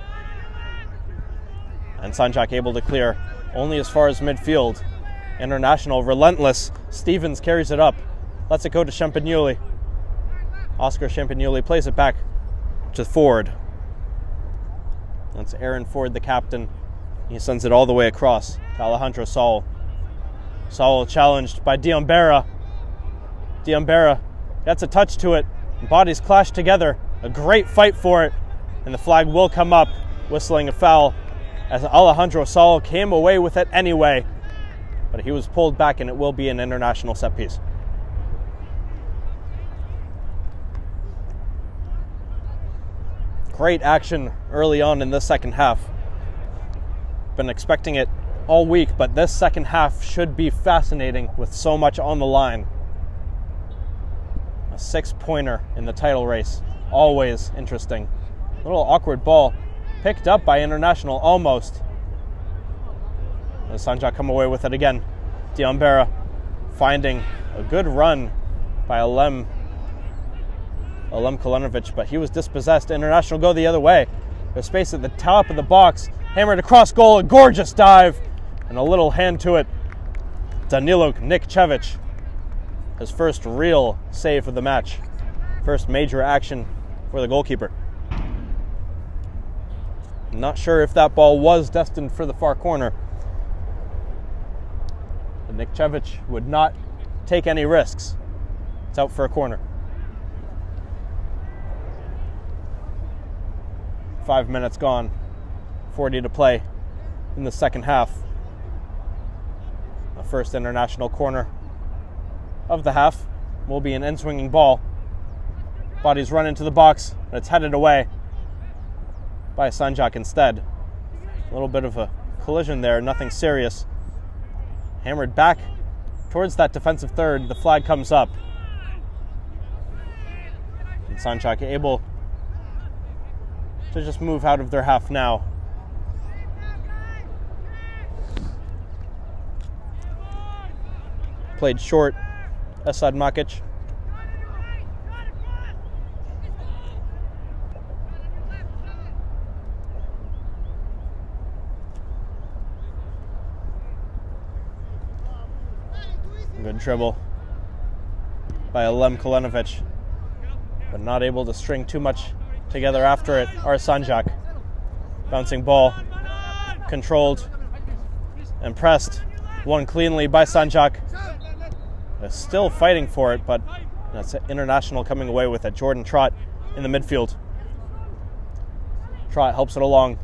And Sandzak able to clear only as far as midfield. International relentless. Stevens carries it up. Lets it go to Champagnoli. Oscar Champagnoli plays it back to Ford. That's Aaron Ford, the captain. He sends it all the way across to Alejandro Saul. Saul challenged by Diombera. Diombera gets a touch to it. Bodies clash together. A great fight for it. And the flag will come up, whistling a foul, as Alejandro Saul came away with it anyway. But he was pulled back, and it will be an International set piece. Great action early on in this second half. Been expecting it all week, but this second half should be fascinating with so much on the line. A 6-pointer in the title race. Always interesting. A little awkward ball picked up by International almost. Sandzak come away with it again. Diambera finding a good run by Alem Kalinovic, but he was dispossessed. International go the other way. There's space at the top of the box. Hammered across goal, a gorgeous dive, and a little hand to it. Danilo Nikčević, his first real save of the match. First major action for the goalkeeper. Not sure if that ball was destined for the far corner. But Nikčević would not take any risks. It's out for a corner. 5 minutes gone. 40 to play in the second half. The first International corner of the half will be an in-swinging ball. Bodies run into the box, and it's headed away by Sandzak instead. A little bit of a collision there, nothing serious. Hammered back towards that defensive third, the flag comes up. And Sandzak able to just move out of their half now. Played short, Esad Makic. Good dribble by Alem Kalinovic, but not able to string too much together after it. Sandzak. Bouncing ball, controlled and pressed. Won cleanly by Sandzak. They're still fighting for it, but that's International coming away with it. Jordan Trott in the midfield. Trott helps it along.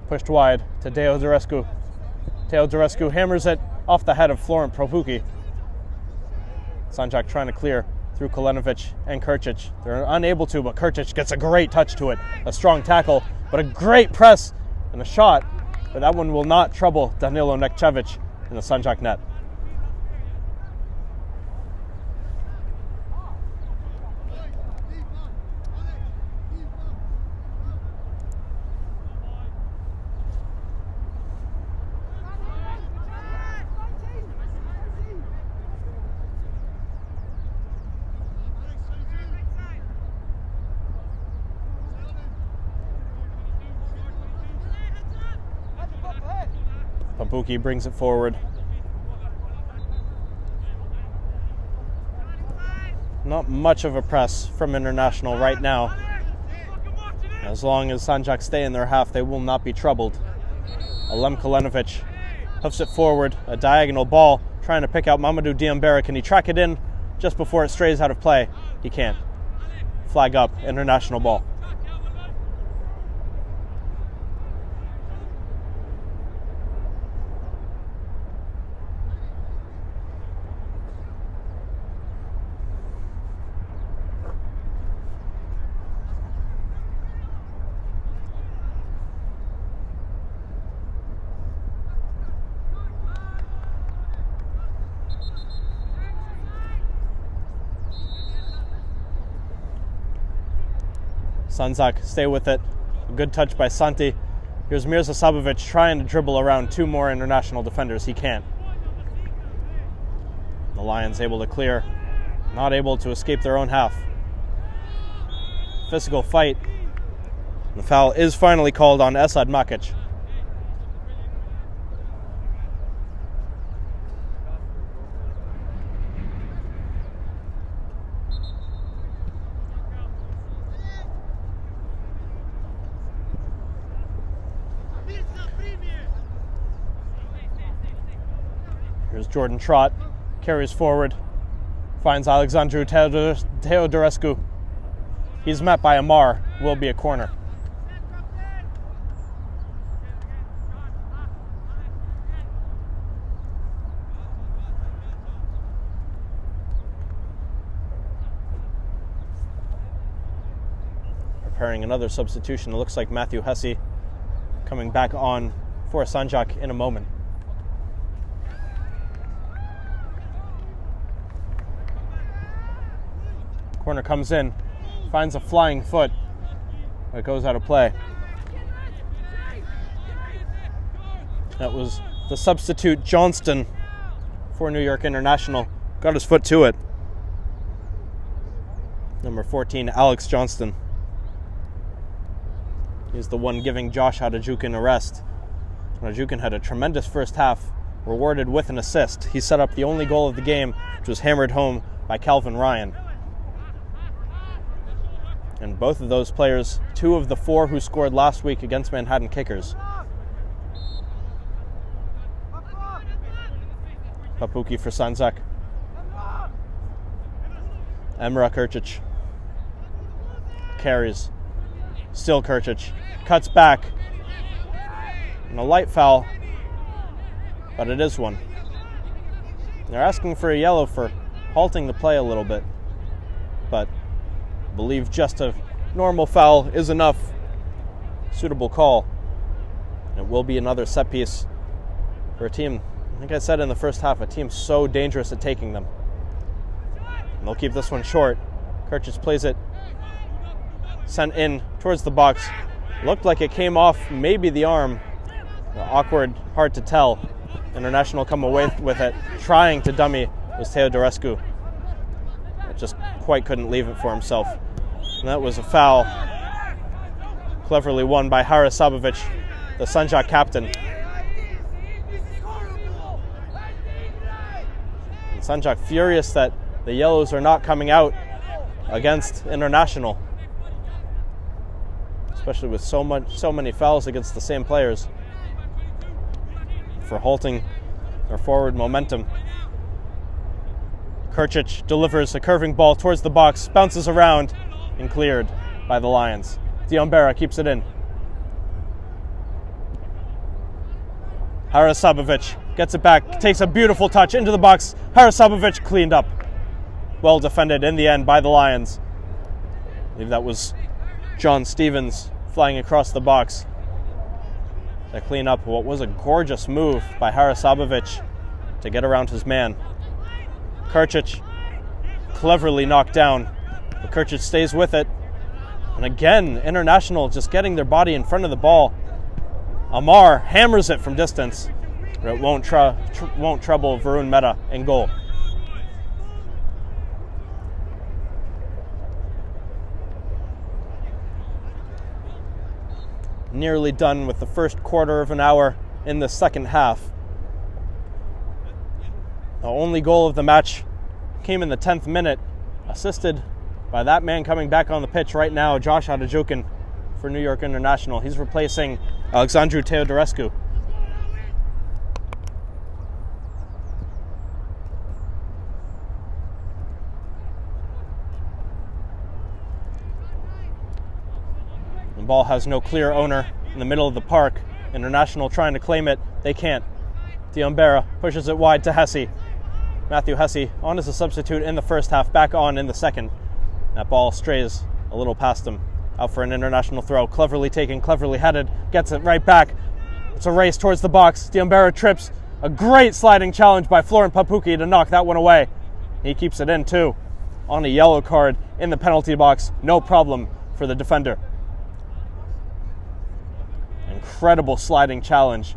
Pushed wide to Teodorescu. Teodorescu hammers it off the head of Florent Propuki. Sandzak trying to clear through Kalinovic and Krčić. They're unable to, but Krčić gets a great touch to it. A strong tackle, but a great press and a shot. But that one will not trouble Danilo Nikčević in the Sandzak net. Propuki brings it forward. Not much of a press from International right now. As long as Sandzak stay in their half, they will not be troubled. Alem Kalinovic hoofs it forward, a diagonal ball, trying to pick out Mamadou Diambera. Can he track it in just before it strays out of play? He can't. Flag up, International ball. Sandzak stay with it. A good touch by Santi. Here's Mirza Sabovic trying to dribble around two more International defenders. He can't. The Lions able to clear. Not able to escape their own half. Physical fight. The foul is finally called on Esad Makic. Here's Jordan Trott, carries forward, finds Alexandru Teodorescu. He's met by Amar, will be a corner. Preparing another substitution. It looks like Matthew Hesse coming back on for Sandzak in a moment. Corner comes in, finds a flying foot, but it goes out of play. That was the substitute Johnston for New York International. Got his foot to it. Number 14, Alex Johnston. He's the one giving Josh Hadajukin a rest. Hadajukin had a tremendous first half, rewarded with an assist. He set up the only goal of the game, which was hammered home by Calvin Ryan. And both of those players, 2 of the 4 who scored last week against Manhattan Kickers. Papuki for Sandzak. Emra Krčić. Carries. Still Krčić. Cuts back. And a light foul, but it is one. They're asking for a yellow for halting the play a little bit, but I believe just a normal foul is enough. Suitable call. It will be another set piece for a team, like I said in the first half, a team so dangerous at taking them. And they'll keep this one short. Krčić plays it, sent in towards the box. Looked like it came off maybe the arm. Awkward, hard to tell. International come away with it. Trying to dummy was Teodorescu. It just quite couldn't leave it for himself. And that was a foul. Cleverly won by Harasabovic, the Sandzak captain. And Sandzak furious that the yellows are not coming out against International. Especially with so many fouls against the same players. For halting their forward momentum. Krčić delivers a curving ball towards the box, bounces around, and cleared by the Lions. Diombera keeps it in. Harasabovic gets it back, takes a beautiful touch into the box. Harasabovic cleaned up. Well defended in the end by the Lions. I believe that was John Stevens flying across the box to clean up what was a gorgeous move by Harasabovic to get around his man. Krčić cleverly knocked down, but Krčić stays with it. And again, International just getting their body in front of the ball. Amar hammers it from distance, but it won't trouble Varun Mehta in goal. Nearly done with the first quarter of an hour in the second half. The only goal of the match came in the 10th minute, assisted by that man coming back on the pitch right now, Josh Hadajukin for New York International. He's replacing Alexandru Teodorescu. The ball has no clear owner in the middle of the park. International trying to claim it. They can't. Diombera pushes it wide to Hesse. Matthew Hesse on as a substitute in the first half, back on in the second. That ball strays a little past him. Out for an International throw. Cleverly taken, cleverly headed. Gets it right back. It's a race towards the box. Diombera trips. A great sliding challenge by Florent Papuki to knock that one away. He keeps it in too. On a yellow card in the penalty box. No problem for the defender. Incredible sliding challenge.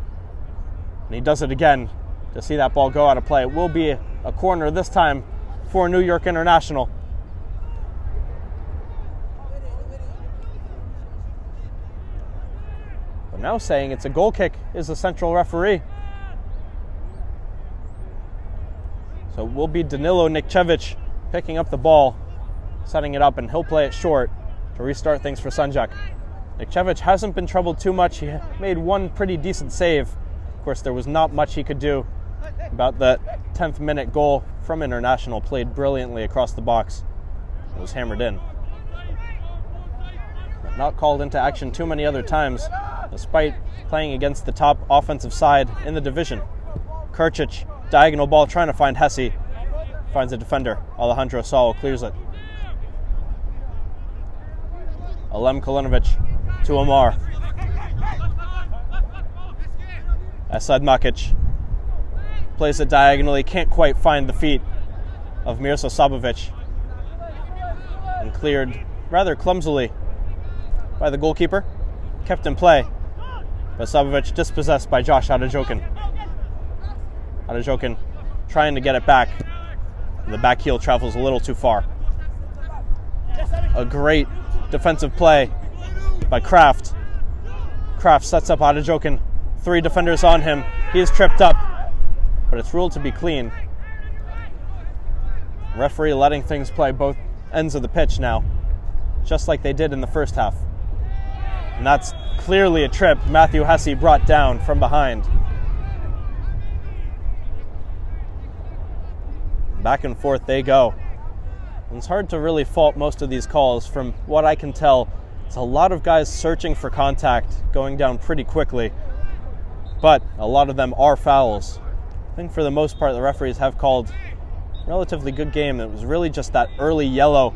And he does it again to see that ball go out of play. It will be a corner this time for New York International. But now saying it's a goal kick is the central referee. So it will be Danilo Nikčević picking up the ball, setting it up, and he'll play it short to restart things for Sandzak. Nikčević hasn't been troubled too much. He made one pretty decent save. Of course, there was not much he could do about that 10th minute goal from International. Played brilliantly across the box. It was hammered in. But not called into action too many other times, despite playing against the top offensive side in the division. Krčić, diagonal ball, trying to find Hesse. Finds a defender. Alejandro Saul clears it. Alem Kalinovic to Amar. Asad Makic plays it diagonally, can't quite find the feet of Mirza Sabovic, and cleared rather clumsily by the goalkeeper. Kept in play. but Sabovic dispossessed by Josh Adajokin. Adajokin trying to get it back. The back heel travels a little too far. A great defensive play by Kraft. Kraft sets up Adajokin. 3 defenders on him. He is tripped up, but it's ruled to be clean. Referee letting things play both ends of the pitch now, just like they did in the first half. And that's clearly a trip Matthew Hesse brought down from behind. Back and forth they go. And it's hard to really fault most of these calls. From what I can tell, it's a lot of guys searching for contact, going down pretty quickly. But a lot of them are fouls. I think for the most part the referees have called a relatively good game. It was really just that early yellow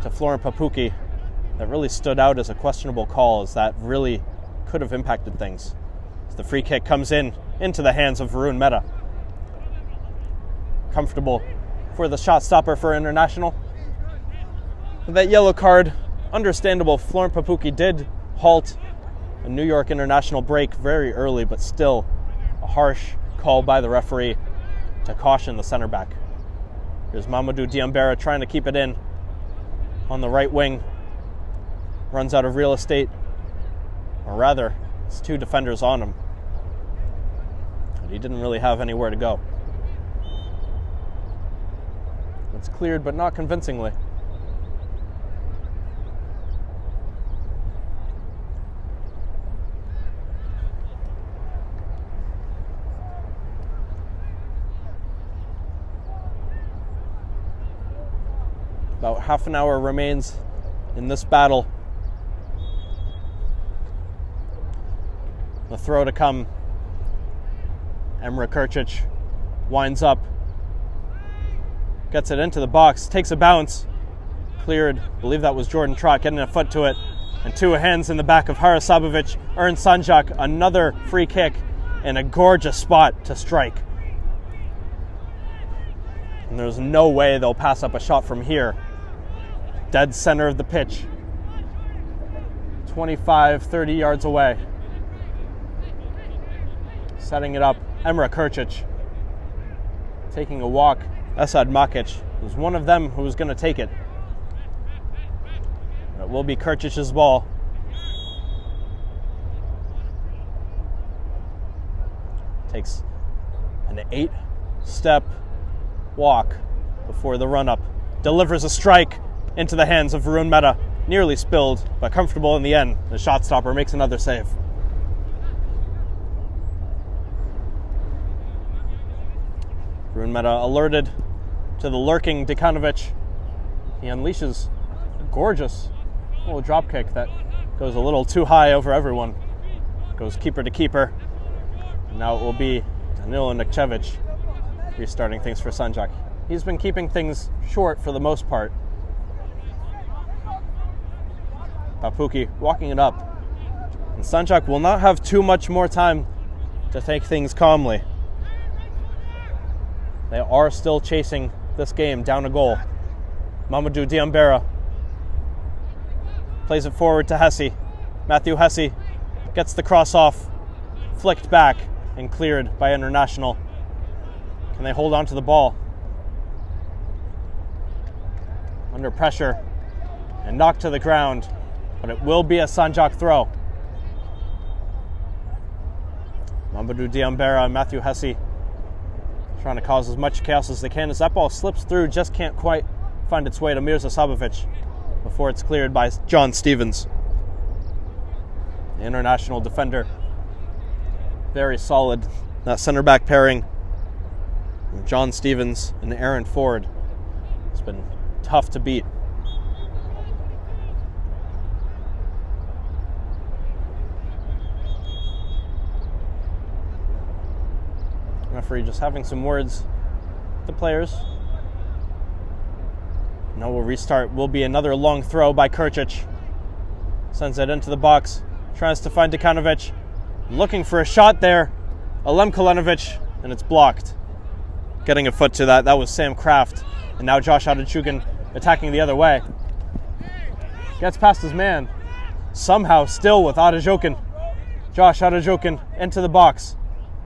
to Florent Papuki that really stood out as a questionable call, as that really could have impacted things. As the free kick comes into the hands of Varun Mehta. Comfortable for the shot stopper for International. With that yellow card, understandable. Florent Papuki did halt a New York International break very early, but still a harsh call by the referee to caution the center back. Here's Mamadou Diambera trying to keep it in on the right wing. Runs out of real estate, or rather, it's 2 defenders on him. But he didn't really have anywhere to go. It's cleared, but not convincingly. About half an hour remains in this battle. The throw to come. Emre Krčić winds up. Gets it into the box. Takes a bounce. Cleared. I believe that was Jordan Trott getting a foot to it. And 2 hands in the back of Harasabovic. Earns Sandzak another free kick and a gorgeous spot to strike. And there's no way they'll pass up a shot from here. Dead center of the pitch. 25, 30 yards away. Setting it up, Emre Krčić. Taking a walk, Esad Makic was one of them who was going to take it. It will be Krčic's ball. Takes an 8-step walk before the run-up. Delivers a strike into the hands of Varun Mehta. Nearly spilled, but comfortable in the end. The shot stopper makes another save. Varun Mehta alerted to the lurking Dekanovic. He unleashes a gorgeous little drop kick that goes a little too high over everyone. Goes keeper to keeper. And now it will be Danilo Nikčević restarting things for Sandzak. He's been keeping things short for the most part. Papuki walking it up. And Sandzak will not have too much more time to take things calmly. They are still chasing this game down a goal. Mamadou Diambera plays it forward to Hesse. Matthew Hesse gets the cross off, flicked back and cleared by International. Can they hold on to the ball? Under pressure and knocked to the ground, but it will be a Sandzak throw. Mamadou Diambera and Matthew Hesse trying to cause as much chaos as they can as that ball slips through, just can't quite find its way to Mirza Sabovic before it's cleared by John Stevens. The International defender. Very solid. That center back pairing, John Stevens and Aaron Ford, it's been tough to beat. Referee just having some words with the players. Now we'll restart. Will be another long throw by Krčić. Sends it into the box. Tries to find Dekanovic. Looking for a shot there. Alem Kolenovic, and it's blocked. Getting a foot to that. That was Sam Kraft. And now Josh Adajokin attacking the other way. Gets past his man. Somehow still with Adajokin. Josh Adajokin into the box.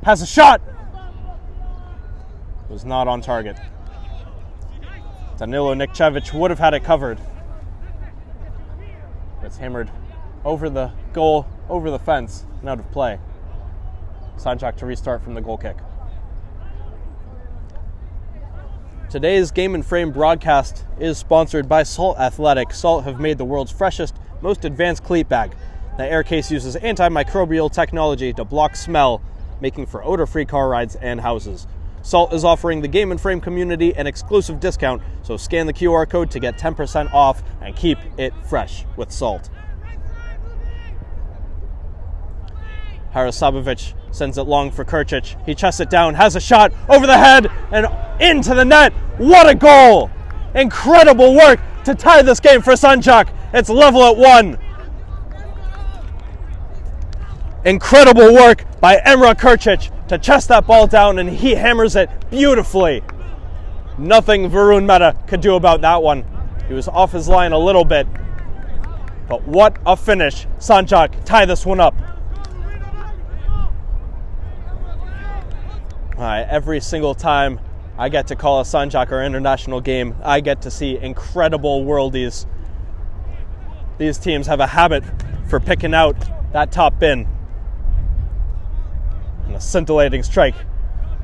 Has a shot. Was not on target. Danilo Nikčević would have had it covered. It's hammered over the goal, over the fence, and out of play. Sandzak to restart from the goal kick. Today's Game and Frame broadcast is sponsored by Salt Athletic. Salt have made the world's freshest, most advanced cleat bag. The Aircase uses antimicrobial technology to block smell, making for odor-free car rides and houses. Salt is offering the Game and Frame community an exclusive discount, so scan the QR code to get 10% off and keep it fresh with Salt. Harasabovic sends it long for Krčić. He chests it down, has a shot over the head and into the net. What a goal! Incredible work to tie this game for Sandzak. It's level at 1. Incredible work by Emre Krčić to chest that ball down, and he hammers it beautifully. Nothing Varun Mehta could do about that one. He was off his line a little bit. But what a finish. Sandzak tie this one up. Every single time I get to call a Sandzak or international game, I get to see incredible worldies. These teams have a habit for picking out that top bin. And a scintillating strike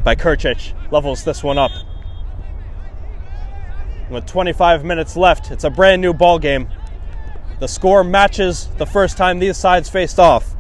by Krčić levels this one up. With 25 minutes left, it's a brand new ball game. The score matches the first time these sides faced off.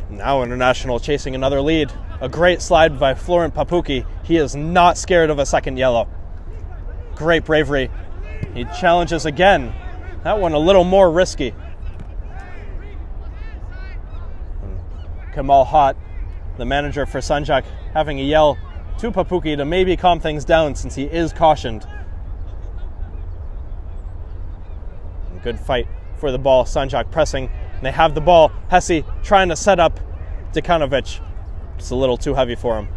Now International chasing another lead. A great slide by Florent Papuki. He is not scared of a second yellow. Great bravery. He challenges again. That one a little more risky. Kamal Hott, the manager for Sandzak, having a yell to Papuki to maybe calm things down since he is cautioned. Good fight for the ball. Sandzak pressing. They have the ball. Hesse trying to set up Dekanovic. It's a little too heavy for him.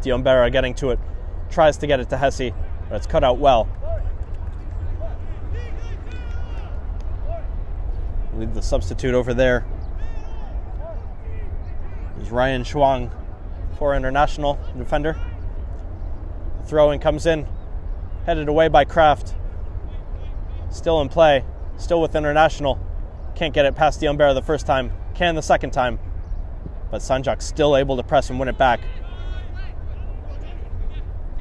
Diombera getting to it. Tries to get it to Hesse, but it's cut out well. Leave the substitute over there. There's Ryan Shuang for International defender. The throw-in comes in. Headed away by Kraft. Still in play. Still with International. Can't get it past Diombera the first time. Can the second time. But Sandzak's still able to press and win it back.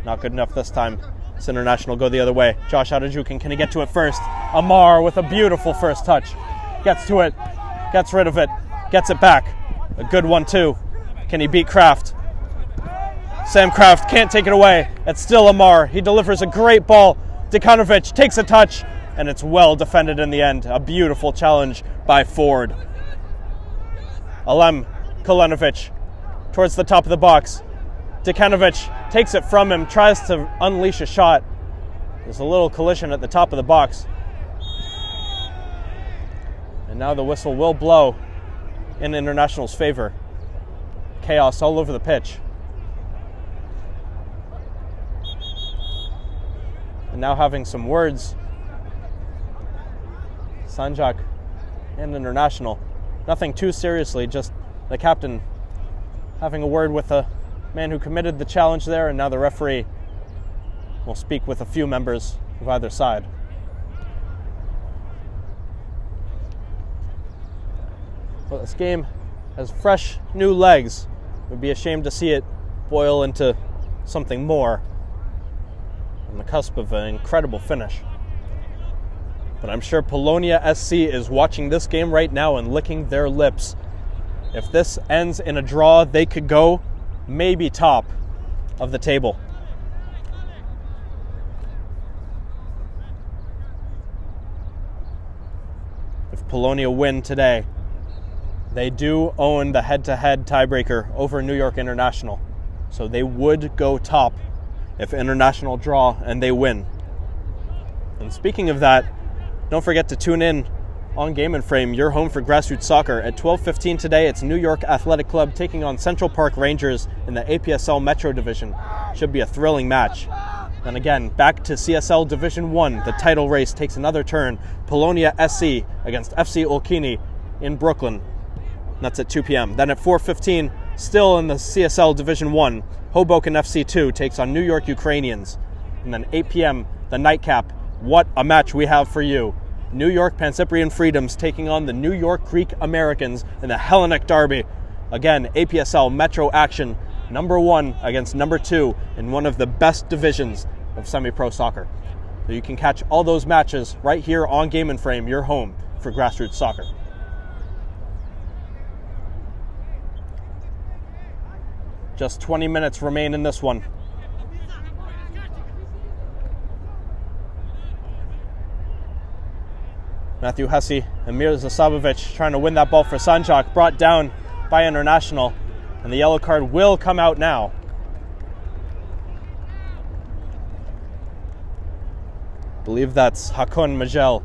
Not good enough this time. It's International go the other way. Josh Adajokin, can he get to it first? Amar with a beautiful first touch. Gets to it. Gets rid of it. Gets it back. A good one too. Can he beat Kraft? Sam Kraft can't take it away. It's still Amar. He delivers a great ball. Dekanovic takes a touch. And it's well defended in the end. A beautiful challenge by Ford. Alem Kolenovic towards the top of the box. Dekanovic takes it from him, tries to unleash a shot. There's a little collision at the top of the box. And now the whistle will blow in International's favor. Chaos all over the pitch. And now having some words. Sandzak and International. Nothing too seriously, just the captain having a word with the man who committed the challenge there, and now the referee will speak with a few members of either side. Well, this game has fresh new legs. It would be a shame to see it boil into something more. On the cusp of an incredible finish. But I'm sure Polonia SC is watching this game right now and licking their lips. If this ends in a draw, they could go maybe top of the table. If Polonia win today, they do own the head-to-head tiebreaker over New York International. So they would go top if International draw and they win. And speaking of that, don't forget to tune in on Game and Frame, your home for grassroots soccer. At 12:15 today, it's New York Athletic Club taking on Central Park Rangers in the APSL Metro Division. Should be a thrilling match. And again, back to CSL Division 1, the title race takes another turn. Polonia SC against FC Olkini in Brooklyn. That's at 2 p.m. Then at 4:15, still in the CSL Division 1, Hoboken FC2 takes on New York Ukrainians. And then 8 p.m., the nightcap. What a match we have for you. New York Pancyprian Freedoms taking on the New York Greek Americans in the Hellenic Derby. Again, APSL Metro action, number 1 against number 2 in one of the best divisions of semi-pro soccer. So you can catch all those matches right here on Game and Frame, your home for grassroots soccer. Just 20 minutes remain in this one. Matthew Hussey and Mirza Sabovic trying to win that ball for Sandzak, brought down by International, and the yellow card will come out now. I believe that's Hakon Majel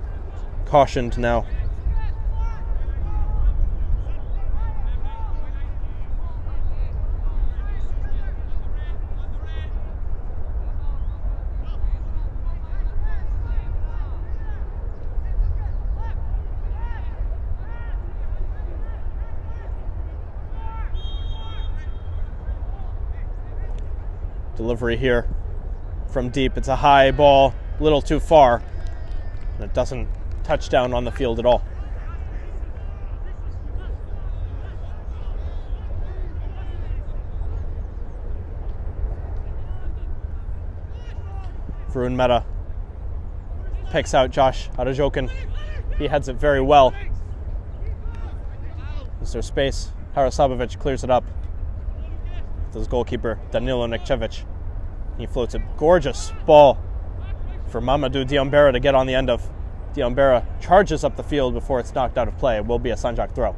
cautioned now. Delivery here from deep. It's a high ball, a little too far, and it doesn't touch down on the field at all. Varun Mehta picks out Josh Adajokin. He heads it very well. Is there space? Harasabovic clears it up. His goalkeeper, Danilo Nikcevic. He floats a gorgeous ball for Mamadou Diambera to get on the end of. Diambera charges up the field before it's knocked out of play. It will be a Sandzak throw.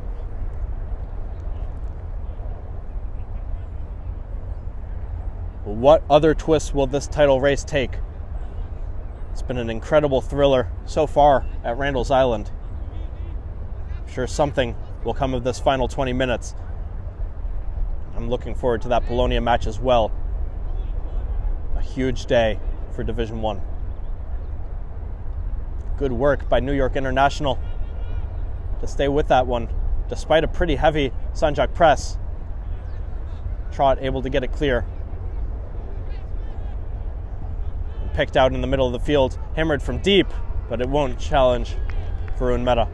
What other twists will this title race take? It's been an incredible thriller so far at Randall's Island. I'm sure something will come of this final 20 minutes. I'm looking forward to that Polonia match as well. A huge day for Division 1. Good work by New York International to stay with that one, despite a pretty heavy Sandzak press. Trot able to get it clear. And picked out in the middle of the field, hammered from deep, but it won't challenge Varun Mehta.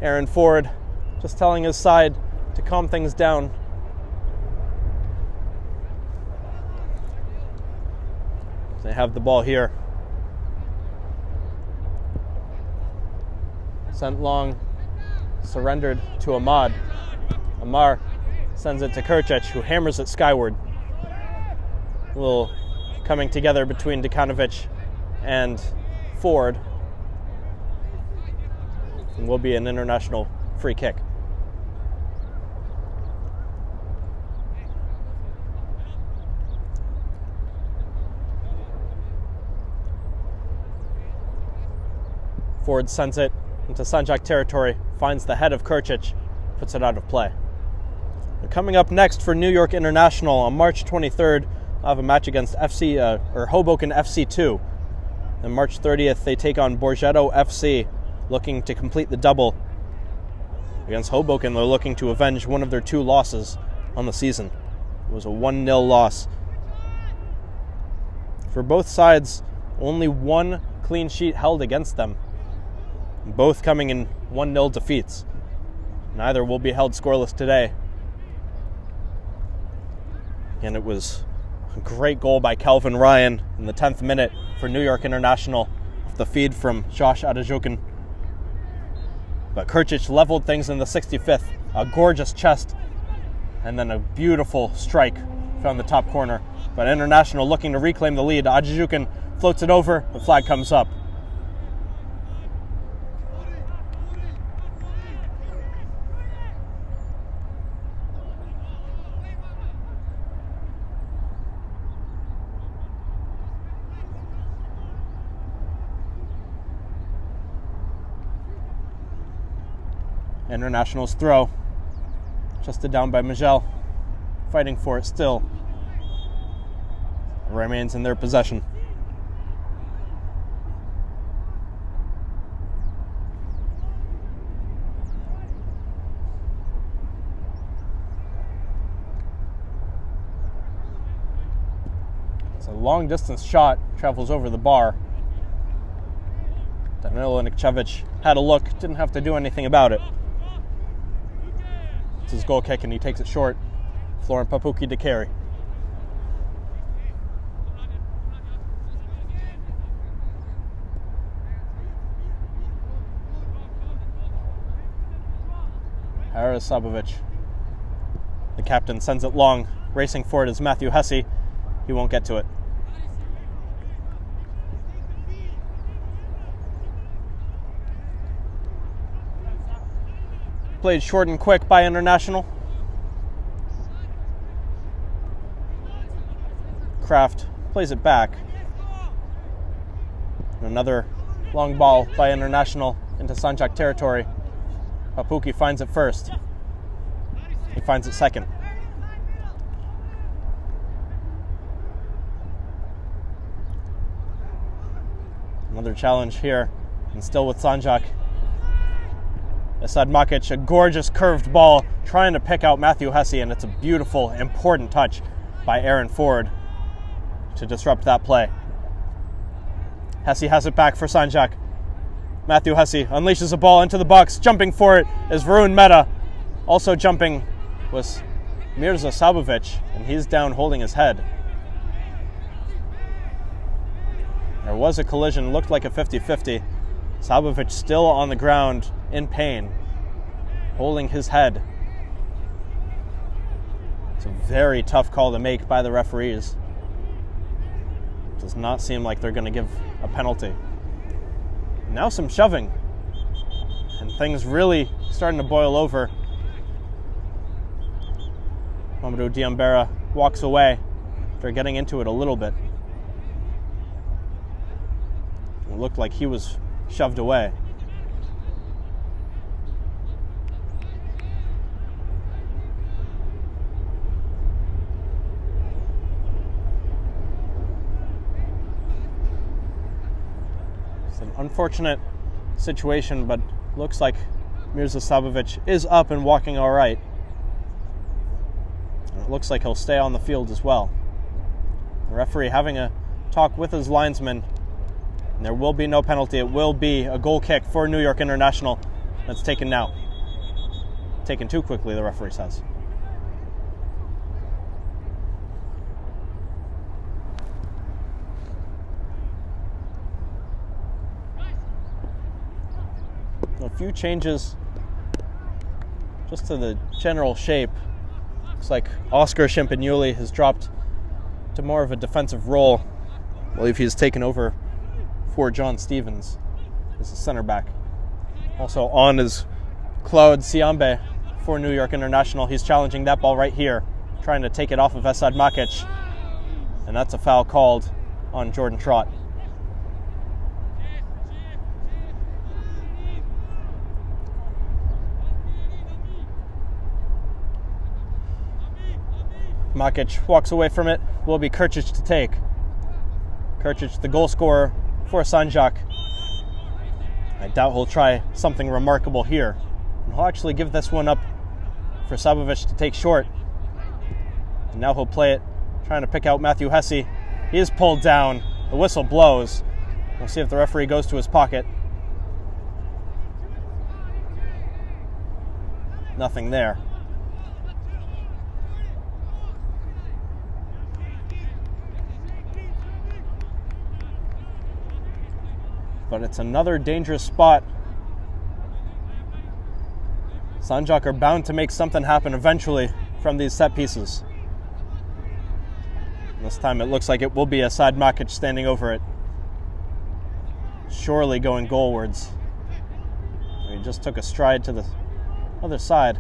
Aaron Ford just telling his side to calm things down. They have the ball here. Sent long, surrendered to Ahmad. Amar sends it to Kurcic, who hammers it skyward. A little coming together between Dekanovic and Ford. And will be an international free kick. Ford sends it into Sandzak territory, finds the head of Kurcic, puts it out of play. And coming up next for New York International on March 23rd, I'll have a match against Hoboken FC2. And March 30th, they take on Borgetto FC, looking to complete the double. Against Hoboken, they're looking to avenge one of their 2 losses on the season. It was a 1-0 loss. For both sides, only 1 clean sheet held against them. Both coming in 1-0 defeats. Neither will be held scoreless today. And it was a great goal by Calvin Ryan in the 10th minute for New York International off the feed from Josh Adajokin. But Kurcic leveled things in the 65th. A gorgeous chest. And then a beautiful strike found the top corner. But International looking to reclaim the lead. Adajokin floats it over. The flag comes up. International's throw. Adjusted down by Majel. Fighting for it still. It remains in their possession. It's a long distance shot, travels over the bar. Danilo Nikčević had a look, didn't have to do anything about it. It's his goal kick and he takes it short. Florent Papuki to carry. Arasabovic. The captain sends it long. Racing for it is Matthew Hesse. He won't get to it. Played short and quick by International. Kraft plays it back. And another long ball by International into Sandzak territory. Papuki finds it first. He finds it second. Another challenge here, and still with Sandzak. Esad Makic, a gorgeous curved ball, trying to pick out Matthew Hesse, and it's a beautiful, important touch by Aaron Ford to disrupt that play. Hesse has it back for Sandzak. Matthew Hesse unleashes a ball into the box. Jumping for it is Varun Mehta. Also jumping was Mirza Sabovic, and he's down holding his head. There was a collision, looked like a 50-50. Sabovic still on the ground in pain, holding his head. It's a very tough call to make by the referees. Does not seem like they're going to give a penalty. Now some shoving, and things really starting to boil over. Mamadou Diambera walks away after getting into it a little bit. It looked like he was shoved away. It's an unfortunate situation, but looks like Mirza Sabovic is up and walking all right. And it looks like he'll stay on the field as well. The referee having a talk with his linesman. And there will be no penalty. It will be a goal kick for New York International. That's taken now. Taken too quickly, the referee says. A few changes just to the general shape. Looks like Oscar Chimpagnoli has dropped to more of a defensive role. I believe he's taken over for John Stevens as a center back. Also on is Claude Siambe for New York International. He's challenging that ball right here, trying to take it off of Esad Makic. And that's a foul called on Jordan Trott. Makic walks away from it. Will be Krčić to take. Krčić, the goal scorer for Sandzak. I doubt he'll try something remarkable here. And he'll actually give this one up for Sabovic to take short. And now he'll play it, trying to pick out Matthew Hesse. He is pulled down. The whistle blows. We'll see if the referee goes to his pocket. Nothing there. But it's another dangerous spot. Sandzak are bound to make something happen eventually from these set pieces. And this time it looks like it will be Esad Makic standing over it. Surely going goalwards. He just took a stride to the other side.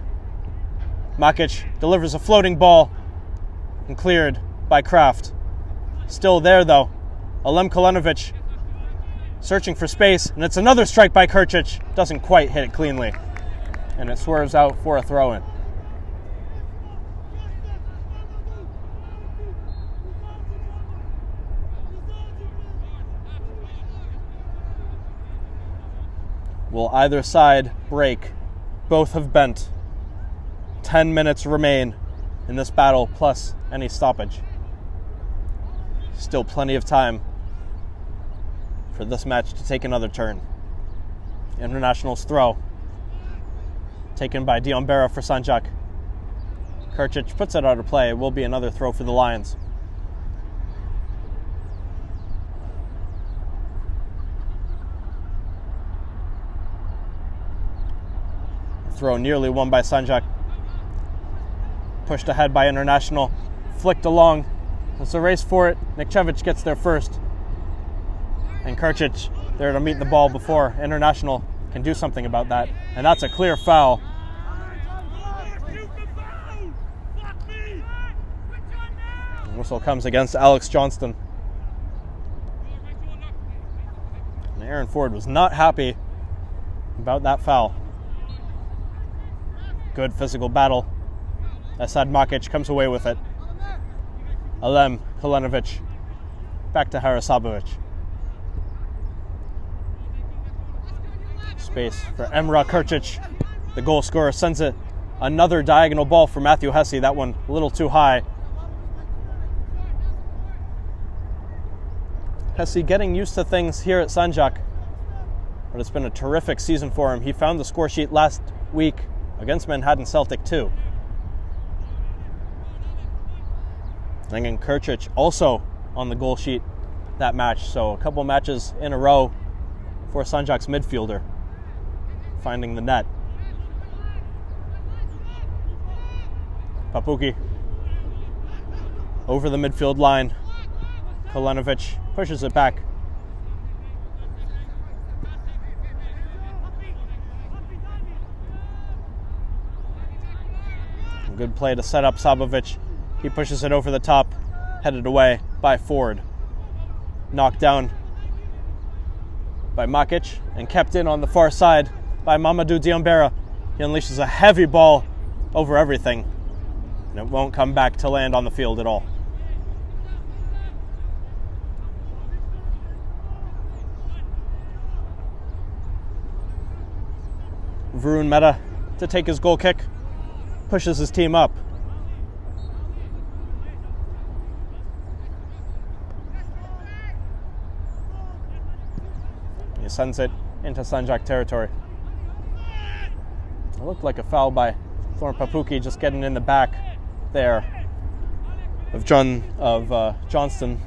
Makic delivers a floating ball and cleared by Kraft. Still there though. Alem Kolenovic searching for space, and it's another strike by Krčić. Doesn't quite hit it cleanly. and it swerves out for a throw-in. Will either side break? Both have bent. 10 minutes remain in this battle, plus any stoppage. Still plenty of time for this match to take another turn. International's throw. Taken by Diombera for Sandzak. Kurcic puts it out of play. It will be another throw for the Lions. Throw nearly won by Sandzak. Pushed ahead by International. Flicked along. It's a race for it. Nikčević gets there first. And Kurcic there to meet the ball before International can do something about that. And that's a clear foul. The whistle comes against Alex Johnston. And Aaron Ford was not happy about that foul. Good physical battle. Esad Makic comes away with it. Alem Kolenovic back to Harasabovic. Space for Emrah Kurcic. The goal scorer sends it. Another diagonal ball for Matthew Hesse. That one a little too high. Hesse getting used to things here at Sandzak, but it's been a terrific season for him. He found the score sheet last week against Manhattan Celtic too. And then Kurcic also on the goal sheet that match. So a couple matches in a row for Sandzak's midfielder finding the net. Papuki over the midfield line. Kolenovic pushes it back. Good play to set up Sabovic. He pushes it over the top, headed away by Ford. Knocked down by Makic and kept in on the far side by Mamadou Diombera. He unleashes a heavy ball over everything, and it won't come back to land on the field at all. Varun Mehta to take his goal kick. Pushes his team up. He sends it into Sandzak territory. It looked like a foul by Thorn Papuki, just getting in the back there of Johnston.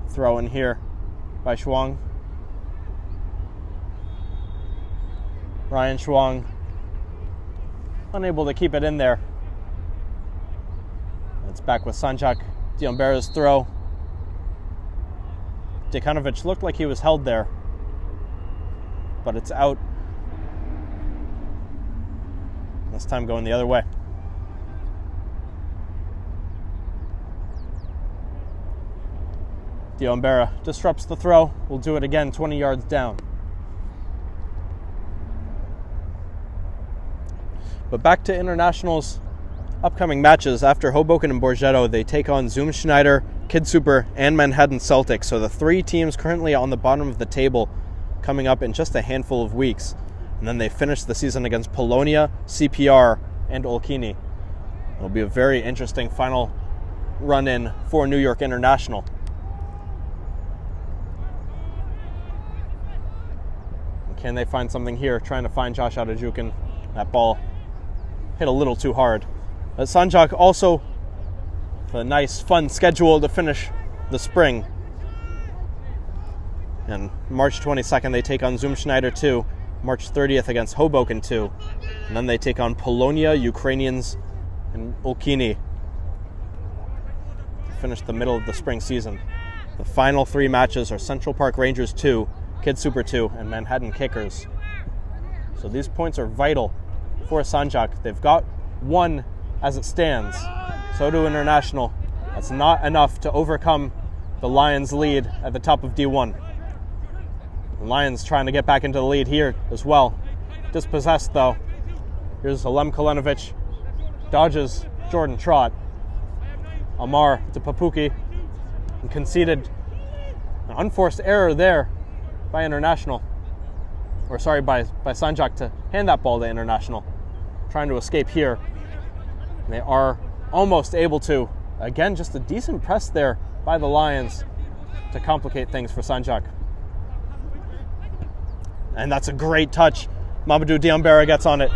Throw in here by Shuang. Ryan Shuang unable to keep it in there. It's back with Sandzak. Diombera's throw. Dekanovic looked like he was held there, but it's out. This time going the other way. Diombera disrupts the throw. We'll do it again 20 yards down. But back to International's upcoming matches. After Hoboken and Borgetto, they take on Zoom Schneider, Kid Super, and Manhattan Celtic. So the three teams currently on the bottom of the table coming up in just a handful of weeks. And then they finish the season against Polonia, CPR, and Olkini. It'll be a very interesting final run-in for New York International. Can they find something here? Trying to find Josh Adajukin. That ball hit a little too hard. But Sandzak also a nice, fun schedule to finish the spring. And March 22nd, they take on Zoom Schneider 2. March 30th against Hoboken 2. And then they take on Polonia, Ukrainians, and Olkini to finish the middle of the spring season. The final three matches are Central Park Rangers 2, Kid Super 2, and Manhattan Kickers. So these points are vital for Sandzak. They've got one as it stands. So do International. That's not enough to overcome the Lions' lead at the top of D1. The Lions trying to get back into the lead here as well. Dispossessed though. Here's Alem Kalenovic. Dodges Jordan Trott. Amar to Papuki. And conceded an unforced error there by International. Or sorry, by Sandzak to hand that ball to International. Trying to escape here. And they are almost able to. Again, just a decent press there by the Lions to complicate things for Sandzak. And that's a great touch. Mamadou Diambera gets on it.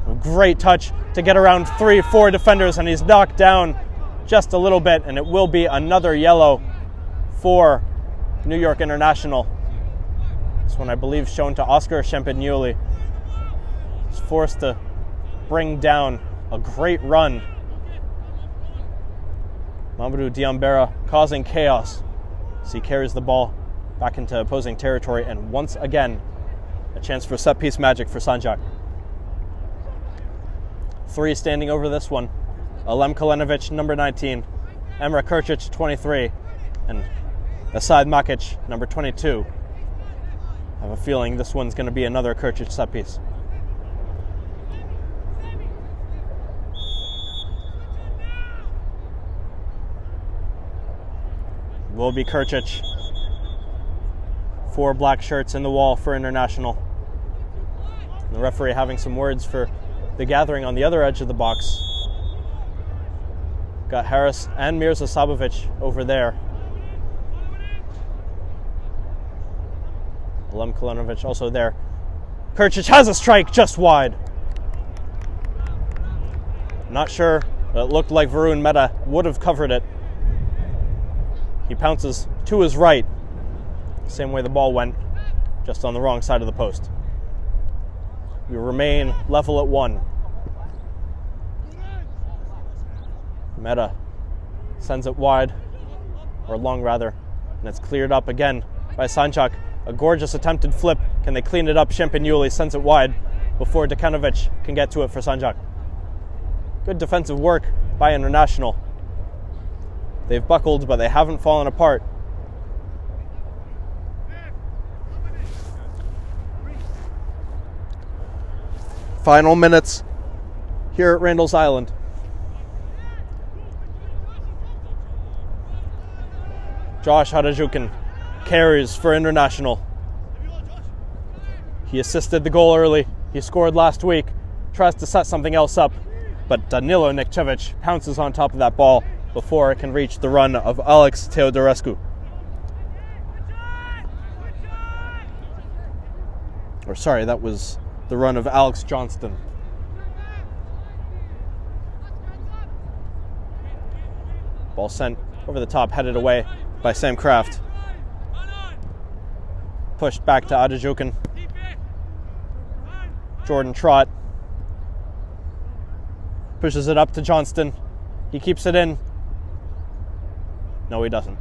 A great touch to get around 3-4 defenders, and he's knocked down just a little bit, and it will be another yellow for New York International. This one, I believe, shown to Oscar Champagnoli. He's forced to bring down a great run. Mamadou Diambera causing chaos as he carries the ball back into opposing territory, and once again, a chance for set-piece magic for Sandzak. 3 standing over this one. Alem Kalenovic, number 19, Emre Krčić, 23, and Asad Makic, number 22. I have a feeling this one's going to be another Krčić set-piece. Will be Krčić. 4 black shirts in the wall for International. And the referee having some words for the gathering on the other edge of the box. Got Harris and Mirza Sabovic over there. Alem Kalenovic also there. Krčić has a strike just wide. Not sure, but it looked like Varun Mehta would have covered it. He pounces to his right, same way the ball went, just on the wrong side of the post. We remain level at 1. Mehta sends it wide, or long rather, and it's cleared up again by Sandzak. A gorgeous attempted flip. Can they clean it up? Champagnoli sends it wide before Dekanovic can get to it for Sandzak. Good defensive work by International. They've buckled, but they haven't fallen apart. Final minutes here at Randall's Island. Josh Harajukin carries for International. He assisted the goal early. He scored last week. Tries to set something else up, but Danilo Nikčević pounces on top of that ball before it can reach the run of Alex Teodorescu. Or sorry, that was the run of Alex Johnston. Ball sent over the top, headed away by Sam Kraft. Pushed back to Harajukin. Jordan Trott pushes it up to Johnston. He keeps it in. No, he doesn't.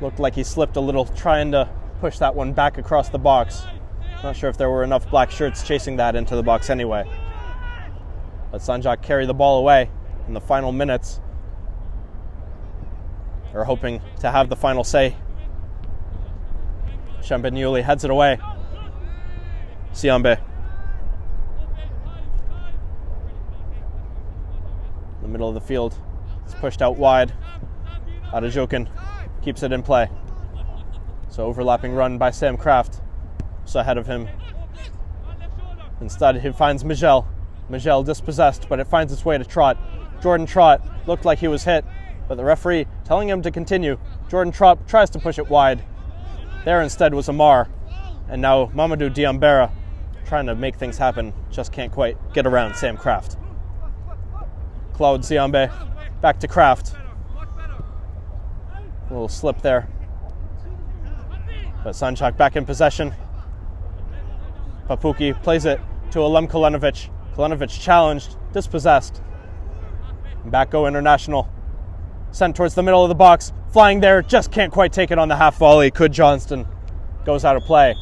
Looked like he slipped a little trying to push that one back across the box. Not sure if there were enough black shirts chasing that into the box anyway. Let Sandzak carry the ball away in the final minutes. They're hoping to have the final say. Champagnoli heads it away. Siambe. In the middle of the field. It's pushed out wide. Harajukin keeps it in play. So overlapping run by Sam Kraft. So ahead of him. Instead, he finds Miguel. Miguel dispossessed, but it finds its way to Trott. Jordan Trott looked like he was hit, but the referee telling him to continue. Jordan Trott tries to push it wide. There instead was Amar. And now Mamadou Diambera trying to make things happen. Just can't quite get around Sam Kraft. Claude Siambe back to Kraft. A little slip there. But Sandzak back in possession. Papuki plays it to Alem Kalenovic. Kalenovic challenged, dispossessed. And back go International. Sent towards the middle of the box. Flying there, just can't quite take it on the half volley. Could Johnston. Goes out of play.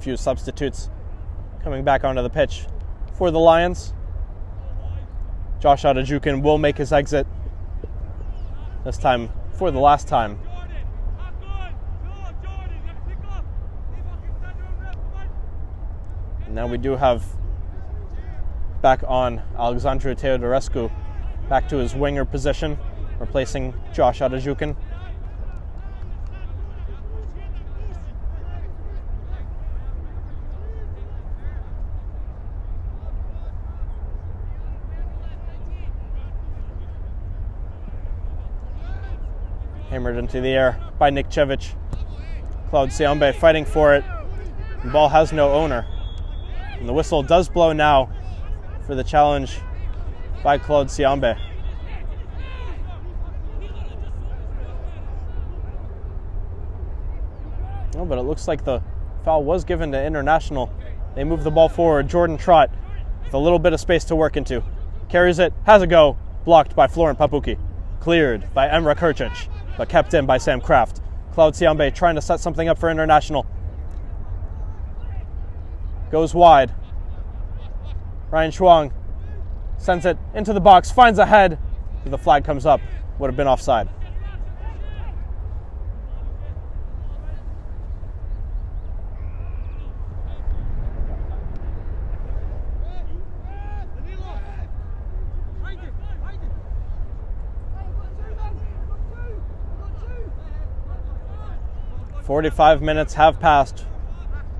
few substitutes coming back onto the pitch for the Lions. Josh Adajukin will make his exit, this time for the last time. And now we do have back on Alexandru Teodorescu, back to his winger position, replacing Josh Adajukin. Hammered into the air by Nikcevic. Claude Siambe fighting for it. The ball has no owner. And the whistle does blow now for the challenge by Claude Siambe. Oh, but it looks like the foul was given to International. They move the ball forward. Jordan Trott with a little bit of space to work into. Carries it, has a go. Blocked by Florent Papuki. Cleared by Emre Kurcic, but kept in by Sam Kraft. Claude Siambe trying to set something up for International. Goes wide. Ryan Shuang sends it into the box, finds a head. The flag comes up. Would have been offside. "45 minutes have passed.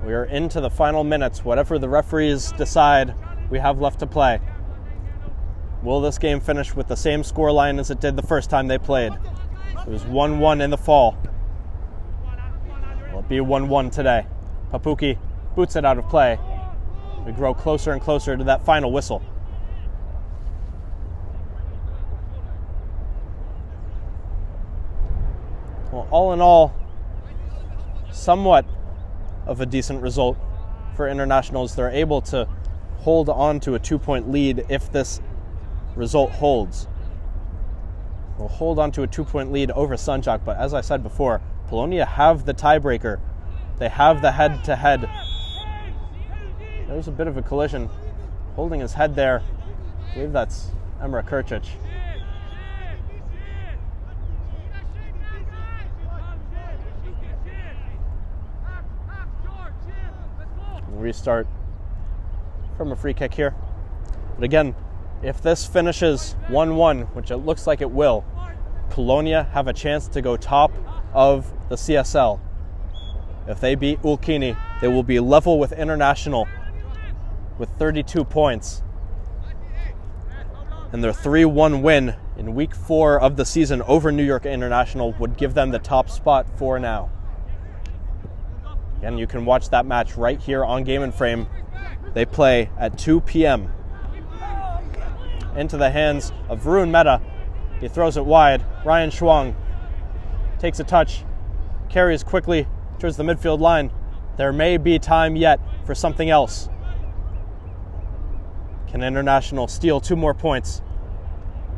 We are into the final minutes. Whatever the referees decide, we have left to play. Will this game finish with the same scoreline as it did the first time they played? It was 1-1 in the fall. Will it be 1-1 today? Papuki boots it out of play. We grow closer and closer to that final whistle. Well, all in all, somewhat of a decent result for Internationals. They're able to hold on to a 2-point lead if this result holds. They'll hold on to a 2-point lead over Sandzak, but as I said before, Polonia have the tiebreaker. They have the head-to-head. There's a bit of a collision. Holding his head there, I believe that's Emre Kurcic. Restart from a free kick here. But again, if this finishes 1-1, which it looks like it will, Polonia have a chance to go top of the CSL. If they beat Ulkini, they will be level with International with 32 points. And their 3-1 win in week 4 of the season over New York International would give them the top spot for now. And you can watch that match right here on Game and Frame. They play at 2 p.m. Into the hands of Varun Mehta. He throws it wide. Ryan Shuang takes a touch, carries quickly towards the midfield line. There may be time yet for something else. Can International steal 2 more points?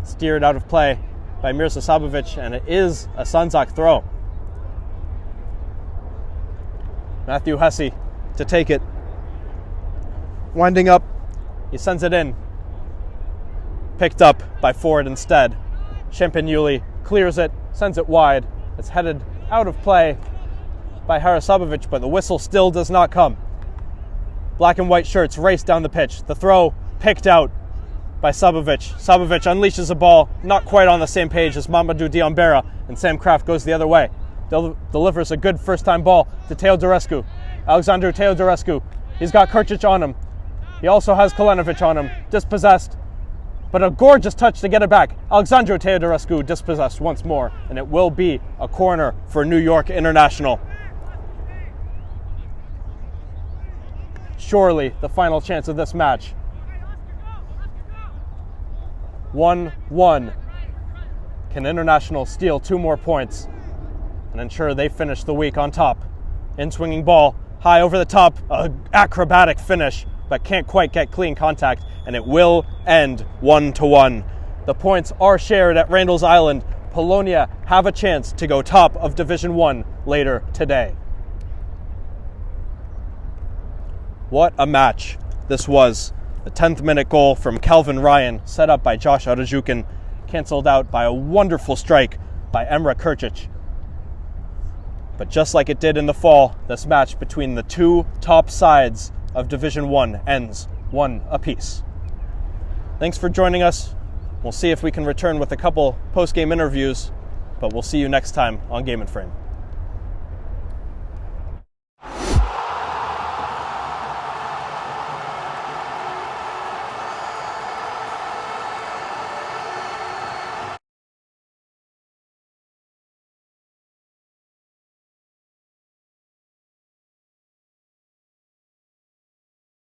Steered out of play by Mirza Sabovic, and it is a Sandzak throw. Matthew Hesse to take it. Winding up, he sends it in. Picked up by Ford instead. Champagnuli clears it, sends it wide. It's headed out of play by Harasabovic, but the whistle still does not come. Black and white shirts race down the pitch. The throw picked out by Sabovic. Sabovic unleashes a ball, not quite on the same page as Mamadou Diambera, and Sam Kraft goes the other way. Delivers a good first-time ball to Teodorescu. Alexandru Teodorescu. He's got Kurcic on him. He also has Kalenovic on him. Dispossessed. But a gorgeous touch to get it back. Alexandru Teodorescu dispossessed once more. And it will be a corner for New York International. Surely the final chance of this match. 1-1. Can International steal 2 more points and ensure they finish the week on top? In-swinging ball, high over the top, an acrobatic finish, but can't quite get clean contact, and it will end 1-1. The points are shared at Randall's Island. Polonia have a chance to go top of Division 1 later today. What a match this was. The 10th minute goal from Calvin Ryan, set up by Josh Arajukin, cancelled out by a wonderful strike by Emre Krčić. But just like it did in the fall, this match between the two top sides of Division 1 ends 1 apiece. Thanks for joining us. We'll see if we can return with a couple post-game interviews, but we'll see you next time on Game and Frame.